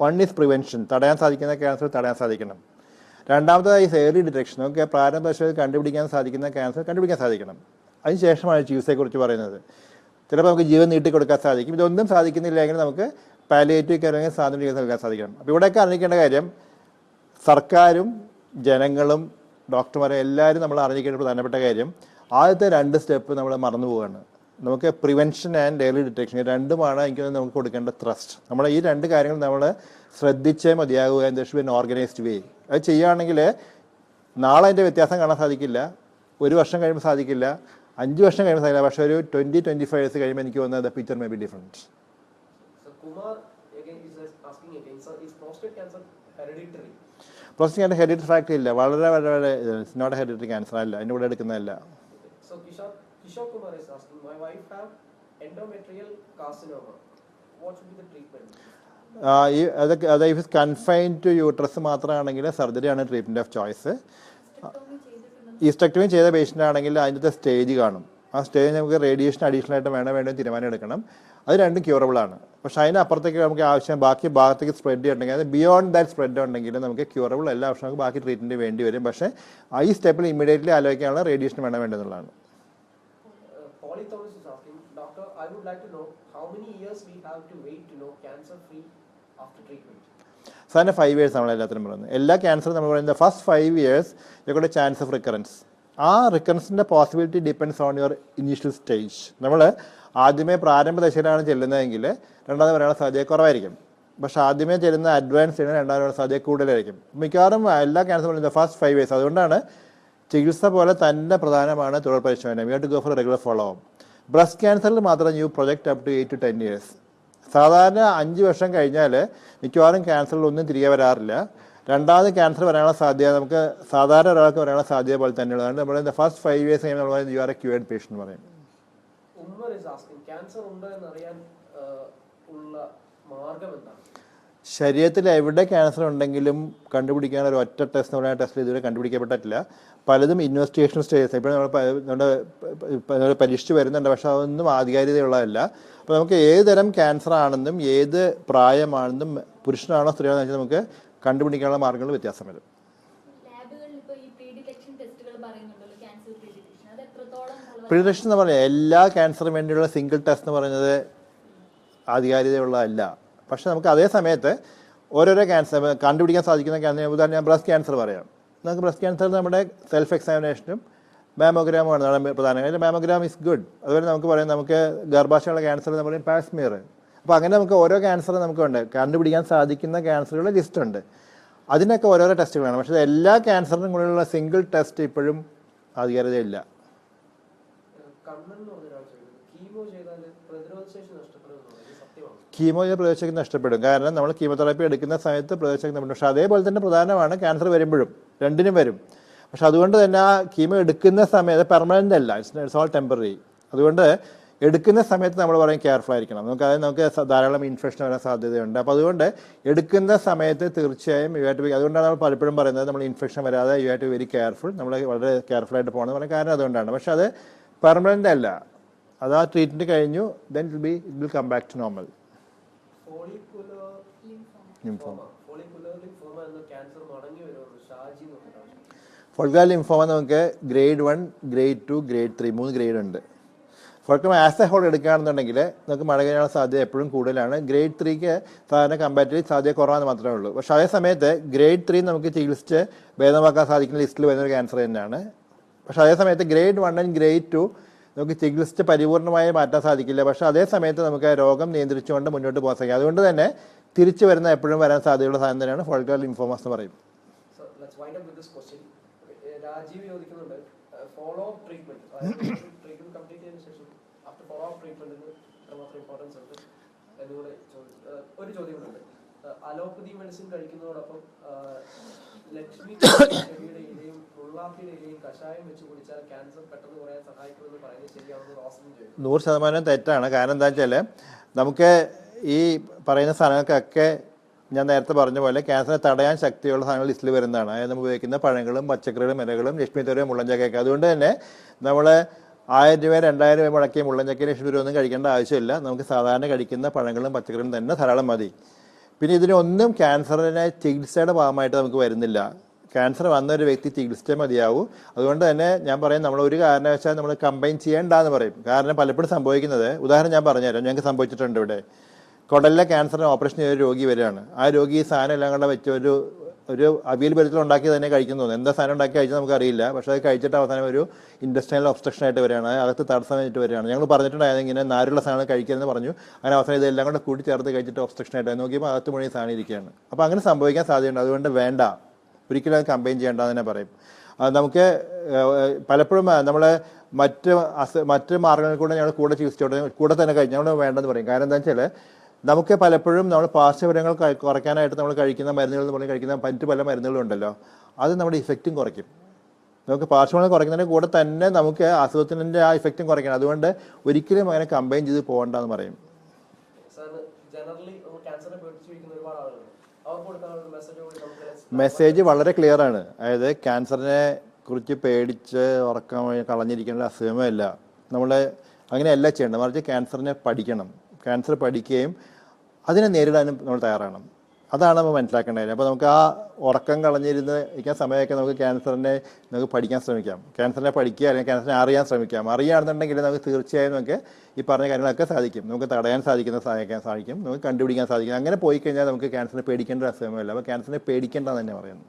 1 ഈസ് പ്രിവെൻഷൻ, തടയാൻ സാധിക്കുന്ന ക്യാൻസർ തടയാൻ സാധിക്കണം. രണ്ടാമത്തേതായി ഏർലി ഡിറ്റക്ഷൻ, നമുക്ക് പ്രാരംഭ ദശയിൽ കണ്ടുപിടിക്കാൻ സാധിക്കുന്ന ക്യാൻസർ കണ്ടുപിടിക്കാൻ സാധിക്കണം. അതിനുശേഷമാണ് ചികിത്സയെക്കുറിച്ച് പറയുന്നത്. ചിലപ്പോൾ നമുക്ക് ജീവൻ നീട്ടിക്കൊടുക്കാൻ സാധിക്കും. ഇതൊന്നും സാധിക്കുന്നില്ലെങ്കിൽ നമുക്ക് പാലിയേറ്റീവ് കെയർ അല്ലെങ്കിൽ സാധാരണ ചികിത്സ നൽകാൻ സാധിക്കണം. അപ്പോൾ ഇവിടെയൊക്കെ അറിയിക്കേണ്ട കാര്യം, സർക്കാരും ജനങ്ങളും ഡോക്ടർമാരും എല്ലാവരും നമ്മൾ അറിയിക്കേണ്ട പ്രധാനപ്പെട്ട കാര്യം, ആദ്യത്തെ 2 സ്റ്റെപ്പ് നമ്മൾ മറന്നു പോവുകയാണ്. നമുക്ക് പ്രിവെൻഷൻ ആൻഡ് ഏർലി ഡിറ്റക്ഷൻ രണ്ടുമാണ് എനിക്ക് നമുക്ക് കൊടുക്കേണ്ട ത്രസ്റ്റ്. നമ്മൾ ഈ 2 കാര്യങ്ങൾ നമ്മൾ ശ്രദ്ധിച്ചേ മതിയാകുക. There should be an organised way. അത് ചെയ്യുകയാണെങ്കിൽ നാളെ അതിൻ്റെ വ്യത്യാസം കാണാൻ സാധിക്കില്ല, 1 വർഷം കഴിയുമ്പോൾ സാധിക്കില്ല, 5 വർഷം കഴിയുമ്പോൾ സാധിക്കില്ല. പക്ഷേ ഒരു 20-25 years കഴിയുമ്പോൾ എനിക്ക് തോന്നുന്നത് the picture may be different. So Kumar again is asking again, sir, is prostate cancer hereditary? Prostate cancer hereditary factor ഇല്ല, വളരെ വളരെ നോട്ട് ഹെറിഡിറ്ററി ക്യാൻസർ അല്ല, അതിൻ്റെ കൂടെ എടുക്കുന്നതല്ല. So Kishore Kumar is asking, my wife have endometrial carcinoma. What should be the treatment? അത് if is confined to uterus മാത്രമാണെങ്കിൽ സർജറിയാണ് ട്രീറ്റ്മെൻറ്റ് ഓഫ് ചോയ്സ്. ഈസ്റ്റക്ടമി ചെയ്ത പേഷ്യൻ്റ് ആണെങ്കിൽ അതിൻ്റെ സ്റ്റേജ് കാണും. ആ സ്റ്റേജ് നമുക്ക് റേഡിയേഷൻ അഡീഷണൽ ആയിട്ട് വേണ്ടോ തീരുമാനം എടുക്കണം. അത് രണ്ടും ക്യൂറബിൾ ആണ്. പക്ഷേ അതിനപ്പുറത്തേക്ക് നമുക്ക് ആവശ്യം ബാക്കി ഭാഗത്തേക്ക് സ്പ്രെഡ് ചെയ്യണമെങ്കിൽ, അത് ബിയോണ്ട് ദാറ്റ് സ്പ്രെഡ് ഉണ്ടെങ്കിൽ നമുക്ക് ക്യൂറബിൾ എല്ലാ വർഷവും നമുക്ക് ബാക്കി ട്രീറ്റ്മെൻറ്റ് വേണ്ടി വരും. പക്ഷേ ഈ സ്റ്റെപ്പിൽ ഇമ്മീഡിയറ്റ്ലി ആലോചിക്കാനുള്ള റേഡിയേഷൻ വേണ്ടതെന്നുള്ളതാണ്. Polly Thomas is asking, doctor, I would like to know how many years we have to wait to know cancer free after treatment. സാറിന് 5 years നമ്മൾ എല്ലാത്തിനും പറയുന്നത്. എല്ലാ ക്യാൻസറും നമ്മൾ പറയുന്നത് ഫസ്റ്റ് 5 years യുടെ ചാൻസ് ഓഫ് റിക്കറൻസ്. ആ റിക്കറൻസിൻ്റെ possibility depends on your initial stage. നമ്മൾ ആദ്യമേ പ്രാരംഭ ദശയിലാണ് ചെല്ലുന്നതെങ്കിൽ രണ്ടാമത് വരാനുള്ള സാധ്യത കുറവായിരിക്കും. പക്ഷേ ആദ്യമേ ചെല്ലുന്ന അഡ്വാൻസ് ചെയ്യുന്ന രണ്ടാമത് സാധ്യത കൂടുതലായിരിക്കും. മിക്കവാറും എല്ലാ ക്യാൻസറും പറയുന്നത് ഫസ്റ്റ് 5 years. അതുകൊണ്ടാണ് ചികിത്സ പോലെ തന്നെ പ്രധാനമാണ് തുടർ പരിശോധന. You have to go for regular follow up. Breast ക്യാൻസറിൽ മാത്രം you project up to 8 to 10 years. സാധാരണ 5 വർഷം കഴിഞ്ഞാൽ മിക്കവാറും ക്യാൻസറിലൊന്നും തിരികെ വരാറില്ല. രണ്ടാമത് ക്യാൻസർ വരാനുള്ള സാധ്യത നമുക്ക് സാധാരണ ഒരാൾക്ക് വരാനുള്ള സാധ്യത പോലെ തന്നെയുള്ളതാണ്. നമ്മൾ ഫസ്റ്റ് 5 years കഴിയുമ്പോൾ നമ്മൾ പറയുന്നത് you are A cured patient എന്ന് പറയും. ഉമ്മർ is asking, cancer ഉണ്ടോ എന്നറിയാൻ ഉള്ള മാർഗം എന്താണ്? ശരീരത്തിൽ എവിടെ ക്യാൻസർ ഉണ്ടെങ്കിലും കണ്ടുപിടിക്കാൻ ഒരു ഒറ്റ ടെസ്റ്റ് എന്ന് പറയുന്ന ടെസ്റ്റിൽ ഇതുവരെ കണ്ടുപിടിക്കപ്പെട്ടിട്ടില്ല. പലതും ഇൻവെസ്റ്റിഗേഷൻ സ്റ്റേജസ്. ഇപ്പോൾ നമ്മുടെ പരീക്ഷിച്ച് വരുന്നുണ്ട്, പക്ഷേ അതൊന്നും ആധികാരികതയുള്ളതല്ല. അപ്പോൾ നമുക്ക് ഏത് തരം ക്യാൻസർ ആണെന്നും ഏത് പ്രായമാണെന്നും പുരുഷനാണോ സ്ത്രീയാണോ വെച്ചാൽ നമുക്ക് കണ്ടുപിടിക്കാനുള്ള മാർഗ്ഗങ്ങൾ വ്യത്യാസം വരും. പ്രീഡിറ്റക്ഷൻ എന്ന് പറഞ്ഞാൽ എല്ലാ ക്യാൻസറിനും വേണ്ടിയുള്ള സിംഗിൾ ടെസ്റ്റ് എന്ന് പറയുന്നത് ആധികാരികതയുള്ളതല്ല. പക്ഷേ നമുക്ക് അതേ സമയത്ത് ഓരോരോ ക്യാൻസർ കണ്ടുപിടിക്കാൻ സാധിക്കുന്ന ക്യാൻസർ, ഉദാഹരണം ഞാൻ ബ്രസ്റ്റ് ക്യാൻസർ പറയാം. നമുക്ക് ബ്രസ്റ്റ് ക്യാൻസറിൽ നമ്മുടെ സെൽഫ് എക്സാമിനേഷനും മാമോഗ്രാമുമാണ് പ്രധാനം. അതിൽ മാമോഗ്രാം ഇസ് ഗുഡ്. അതുപോലെ നമുക്ക് പറയാം, നമുക്ക് ഗർഭാശയമുള്ള ക്യാൻസർ എന്ന് പറയും പാസ്മിയർ. അപ്പോൾ അങ്ങനെ നമുക്ക് ഓരോ ക്യാൻസർ നമുക്കുണ്ട്, കണ്ടുപിടിക്കാൻ സാധിക്കുന്ന ക്യാൻസറുകളുടെ ലിസ്റ്റ് ഉണ്ട്. അതിനൊക്കെ ഓരോരോ ടെസ്റ്റുകളാണ്. പക്ഷേ എല്ലാ ക്യാൻസറിനും കൂടെയുള്ള സിംഗിൾ ടെസ്റ്റ് ഇപ്പോഴും ആധികാരികതയില്ല. കീമോ ചെയ്ത പ്രതിരോധശക്തി നഷ്ടപ്പെടും. കാരണം നമ്മൾ കീമോതെറാപ്പി എടുക്കുന്ന സമയത്ത് പ്രതിരോധശക്തി നഷ്ടപ്പെടും. പക്ഷേ അതേപോലെ തന്നെ പ്രധാനമാണ് ക്യാൻസർ വരുമ്പോഴും, രണ്ടിനും വരും. പക്ഷെ അതുകൊണ്ട് തന്നെ ആ കീമോ എടുക്കുന്ന സമയത്ത് പെർമനൻ്റ് അല്ല, ഇറ്റ്സ് ഓൾ ടെമ്പററി. അതുകൊണ്ട് എടുക്കുന്ന സമയത്ത് നമ്മൾ പറയും കെയർഫുൾ ആയിരിക്കണം. നമുക്ക് ധാരാളം ഇൻഫെക്ഷൻ വരാൻ സാധ്യതയുണ്ട്. അപ്പോൾ അതുകൊണ്ട് എടുക്കുന്ന സമയത്ത് തീർച്ചയായും യു ഹാവ് ടു ബി, അതുകൊണ്ടാണ് നമ്മൾ പലപ്പോഴും പറയുന്നത് നമ്മൾ ഇൻഫെക്ഷൻ വരാതെ you have to very careful, നമ്മൾ വളരെ കെയർഫുൾ ആയിട്ട് പോകണമെന്ന് പറയുന്നത് കാരണം അതുകൊണ്ടാണ്. പക്ഷെ അത് പെർമനൻ്റ് അല്ല, അത് ആ ട്രീറ്റ്മെൻറ്റ് കഴിഞ്ഞു, then it will come back to normal. Follicular lymphoma നമുക്ക് ഗ്രേഡ് 1, ഗ്രേഡ് 2, ഗ്രേഡ് 3 3 ഗ്രേഡ് ഉണ്ട്. ഫോൾക്കുലർ ആസ് എ ഹോൾ എടുക്കുകയാണെന്നുണ്ടെങ്കിൽ നമുക്ക് മഴ കഴിഞ്ഞാൽ സാധ്യത എപ്പോഴും കൂടുതലാണ്. ഗ്രേഡ് 3ക്ക് സാധാരണ കമ്പാരിറ്റീവ്ലി സാധ്യത കുറവാന്ന് മാത്രമേ ഉള്ളൂ. പക്ഷേ അതേ സമയത്ത് ഗ്രേഡ് 3 നമുക്ക് ചികിത്സിച്ച് ഭേദമാക്കാൻ സാധിക്കുന്ന ലിസ്റ്റിൽ വരുന്നൊരു ക്യാൻസർ തന്നെയാണ്. പക്ഷേ അതേ സമയത്ത് ഗ്രേഡ് 1 ആൻഡ് ഗ്രേഡ് 2 നമുക്ക് ചികിത്സിച്ച് പരിപൂർണമായി മാറ്റാൻ സാധിക്കില്ല. പക്ഷേ അതേ സമയത്ത് നമുക്ക് രോഗം നിയന്ത്രിച്ചുകൊണ്ട് മുന്നോട്ട് പോകാൻ സാധിക്കും. അതുകൊണ്ട് തന്നെ തിരിച്ചു വരുന്ന എപ്പോഴും വരാൻ സാധ്യതയുള്ള സാധനം തന്നെയാണ് ഫോൾക്കുലർ ലിംഫോമാസ് എന്ന് പറയും. രാജീവ് ചോദിക്കുന്നുണ്ട്, ഫോളോ അപ്പ് ട്രീറ്റ്മെന്റ് കംപ്ലീറ്റ് ചെയ്തതിനു ശേഷം ആഫ്റ്റർ ഫോളോ അപ്പ് ട്രീറ്റ്മെന്റിന് എത്രമാത്രം ഇമ്പോർട്ടൻസ് ഉണ്ട് എന്നുകൂടെ ഒരു ചോദ്യമുണ്ട്. അലോപ്പതി മെഡിസിൻ കഴിക്കുന്നതോടൊപ്പം ലക്ഷ്മി ചെടിയുടെ ഇലയും മുള്ളാപ്പിയുടെ ഇലയും കഷായം വെച്ച് കുടിച്ചാൽ ക്യാൻസർ പെട്ടെന്ന് കുറയാൻ സഹായിക്കുമെന്ന് പറയുന്നത് ശരിയാണെന്ന് റോസ്ലിൻ ചോദിച്ചു. 100% തെറ്റാണ്. കാരണം എന്താ വെച്ചാൽ നമുക്ക് ഈ പറയുന്ന സാധനങ്ങൾക്കൊക്കെ ഞാൻ നേരത്തെ പറഞ്ഞ പോലെ ക്യാൻസറെ തടയാൻ ശക്തിയുള്ള സാധനങ്ങൾ ലിസ്റ്റിൽ വരുന്നതാണ്. അതായത് നമ്മൾ ഉപയോഗിക്കുന്ന പഴങ്ങളും പച്ചക്കറികളും ഇലകളും ലക്ഷ്മി തരുവ മുള്ളഞ്ചക്കയൊക്കെ. അതുകൊണ്ട് തന്നെ നമ്മൾ 1000 രൂപ 2000 രൂപ മുടക്കിയ മുള്ളഞ്ചക്ക ലക്ഷ്മി തരുവ ഒന്നും കഴിക്കേണ്ട ആവശ്യമില്ല. നമുക്ക് സാധാരണ കഴിക്കുന്ന പഴങ്ങളും പച്ചക്കറികളും തന്നെ ധാരാളം മതി. പിന്നെ ഇതിനൊന്നും ക്യാൻസറിനെ ചികിത്സയുടെ ഭാഗമായിട്ട് നമുക്ക് വരുന്നില്ല. ക്യാൻസർ വന്ന ഒരു വ്യക്തി ചികിത്സിച്ചേ മതിയാവൂ. അതുകൊണ്ട് തന്നെ ഞാൻ പറയും നമ്മൾ ഒരു കാരണവശാൽ നമ്മൾ കമ്പൈൻ ചെയ്യേണ്ടെന്ന് പറയും. കാരണം പലപ്പോഴും സംഭവിക്കുന്നത്, ഉദാഹരണം ഞാൻ പറഞ്ഞുതരാം, ഞങ്ങൾക്ക് സംഭവിച്ചിട്ടുണ്ട്. ഇവിടെ കുടലിലെ ക്യാൻസറിന് ഓപ്പറേഷൻ ചെയ്ത ഒരു രോഗി വരികയാണ്. ആ രോഗി ഈ സാധനം എല്ലാം കൂടെ വെച്ച് ഒരു അവിയൽ പരുത്തിൽ ഉണ്ടാക്കി തന്നെ കഴിക്കുന്നു. എന്താ സാധനം ഉണ്ടാക്കി കഴിച്ചാൽ നമുക്കറിയില്ല. പക്ഷേ അത് കഴിച്ചിട്ട് അവസാനം ഒരു ഇൻഡസ്ട്രിയൽ ഒബ്സ്ട്രക്ഷൻ ആയിട്ട് വരികയാണ്, അകത്ത് തടസ്സമായിട്ട് വരികയാണ്. ഞങ്ങൾ പറഞ്ഞിട്ടുണ്ടായത് ഇങ്ങനെ നാരുള്ള സാധനം കഴിക്കരുതെന്ന് പറഞ്ഞു. അങ്ങനെ അവസാനം ഇതെല്ലാം കൂടെ കൂടി ചേർത്ത് കഴിച്ചിട്ട് ഒബ്സ്ട്രക്ഷൻ ആയിട്ട് നോക്കിയപ്പോൾ അകത്ത് മുഴുവൻ സാധനം ഇരിക്കുകയാണ്. അപ്പോൾ അങ്ങനെ സംഭവിക്കാൻ സാധ്യതയുണ്ട്. അതുകൊണ്ട് വേണ്ട, ഒരിക്കലും അത് കമ്പൈൻ ചെയ്യേണ്ടതെന്ന് തന്നെ പറയും. നമുക്ക് പലപ്പോഴും നമ്മൾ മറ്റ് മാർഗ്ഗങ്ങളിൽ കൂടെ ഞങ്ങൾ കൂടെ ചികിത്സിച്ചോട്ടെ കൂടെ തന്നെ കഴിച്ച് ഞങ്ങൾ വേണ്ടെന്ന് പറയും. കാരണം എന്താ വെച്ചാൽ നമുക്ക് പലപ്പോഴും നമ്മൾ പാർശ്വഫലങ്ങൾ കുറയ്ക്കാനായിട്ട് നമ്മൾ കഴിക്കുന്ന മരുന്നുകൾ എന്ന് പറഞ്ഞ് കഴിക്കുന്ന മറ്റ് പല മരുന്നുകളും ഉണ്ടല്ലോ, അത് നമ്മുടെ ഇഫക്റ്റും കുറയ്ക്കും. നമുക്ക് പാർശ്വഫലങ്ങൾ കുറയ്ക്കുന്നതിന് കൂടെ തന്നെ നമുക്ക് അസുഖത്തിൻ്റെ ആ ഇഫക്റ്റും കുറയ്ക്കണം. അതുകൊണ്ട് ഒരിക്കലും അങ്ങനെ കമ്പൈൻ ചെയ്ത് പോകണ്ടെന്ന് പറയും. മെസ്സേജ് വളരെ ക്ലിയർ ആണ്. അതായത് ക്യാൻസറിനെ കുറിച്ച് പേടിച്ച് ഉറക്കം കളഞ്ഞിരിക്കേണ്ട അസുഖമേ അല്ല. നമ്മൾ അങ്ങനെയല്ല ചെയ്യേണ്ടത്. മറിച്ച് ക്യാൻസറിനെ പഠിക്കണം. ക്യാൻസർ പഠിക്കുകയും അതിനെ നേരിടാനും നമ്മൾ തയ്യാറാണ്. അതാണ് നമ്മൾ മനസ്സിലാക്കേണ്ടത്. അപ്പോൾ നമുക്ക് ആ ഉറക്കം കളഞ്ഞിരുന്ന് ഇരിക്കാൻ സമയമൊക്കെ നമുക്ക് ക്യാൻസറിനെ നമുക്ക് പഠിക്കാൻ ശ്രമിക്കാം. ക്യാൻസറിനെ പഠിക്കുക അല്ലെങ്കിൽ ക്യാൻസറിനെ അറിയാൻ ശ്രമിക്കാം. അറിയുകയാണെന്നുണ്ടെങ്കിൽ നമുക്ക് തീർച്ചയായും നമുക്ക് ഈ പറഞ്ഞ കാര്യങ്ങളൊക്കെ സാധിക്കും. നമുക്ക് തടയാൻ സാധിക്കും, നമുക്ക് കണ്ടുപിടിക്കാൻ സാധിക്കും. അങ്ങനെ പോയി കഴിഞ്ഞാൽ നമുക്ക് ക്യാൻസറിനെ പേടിക്കേണ്ട ഒരു അസുഖമല്ല. അപ്പോൾ ക്യാൻസറിനെ പേടിക്കേണ്ടെന്ന് തന്നെ പറയുന്നു.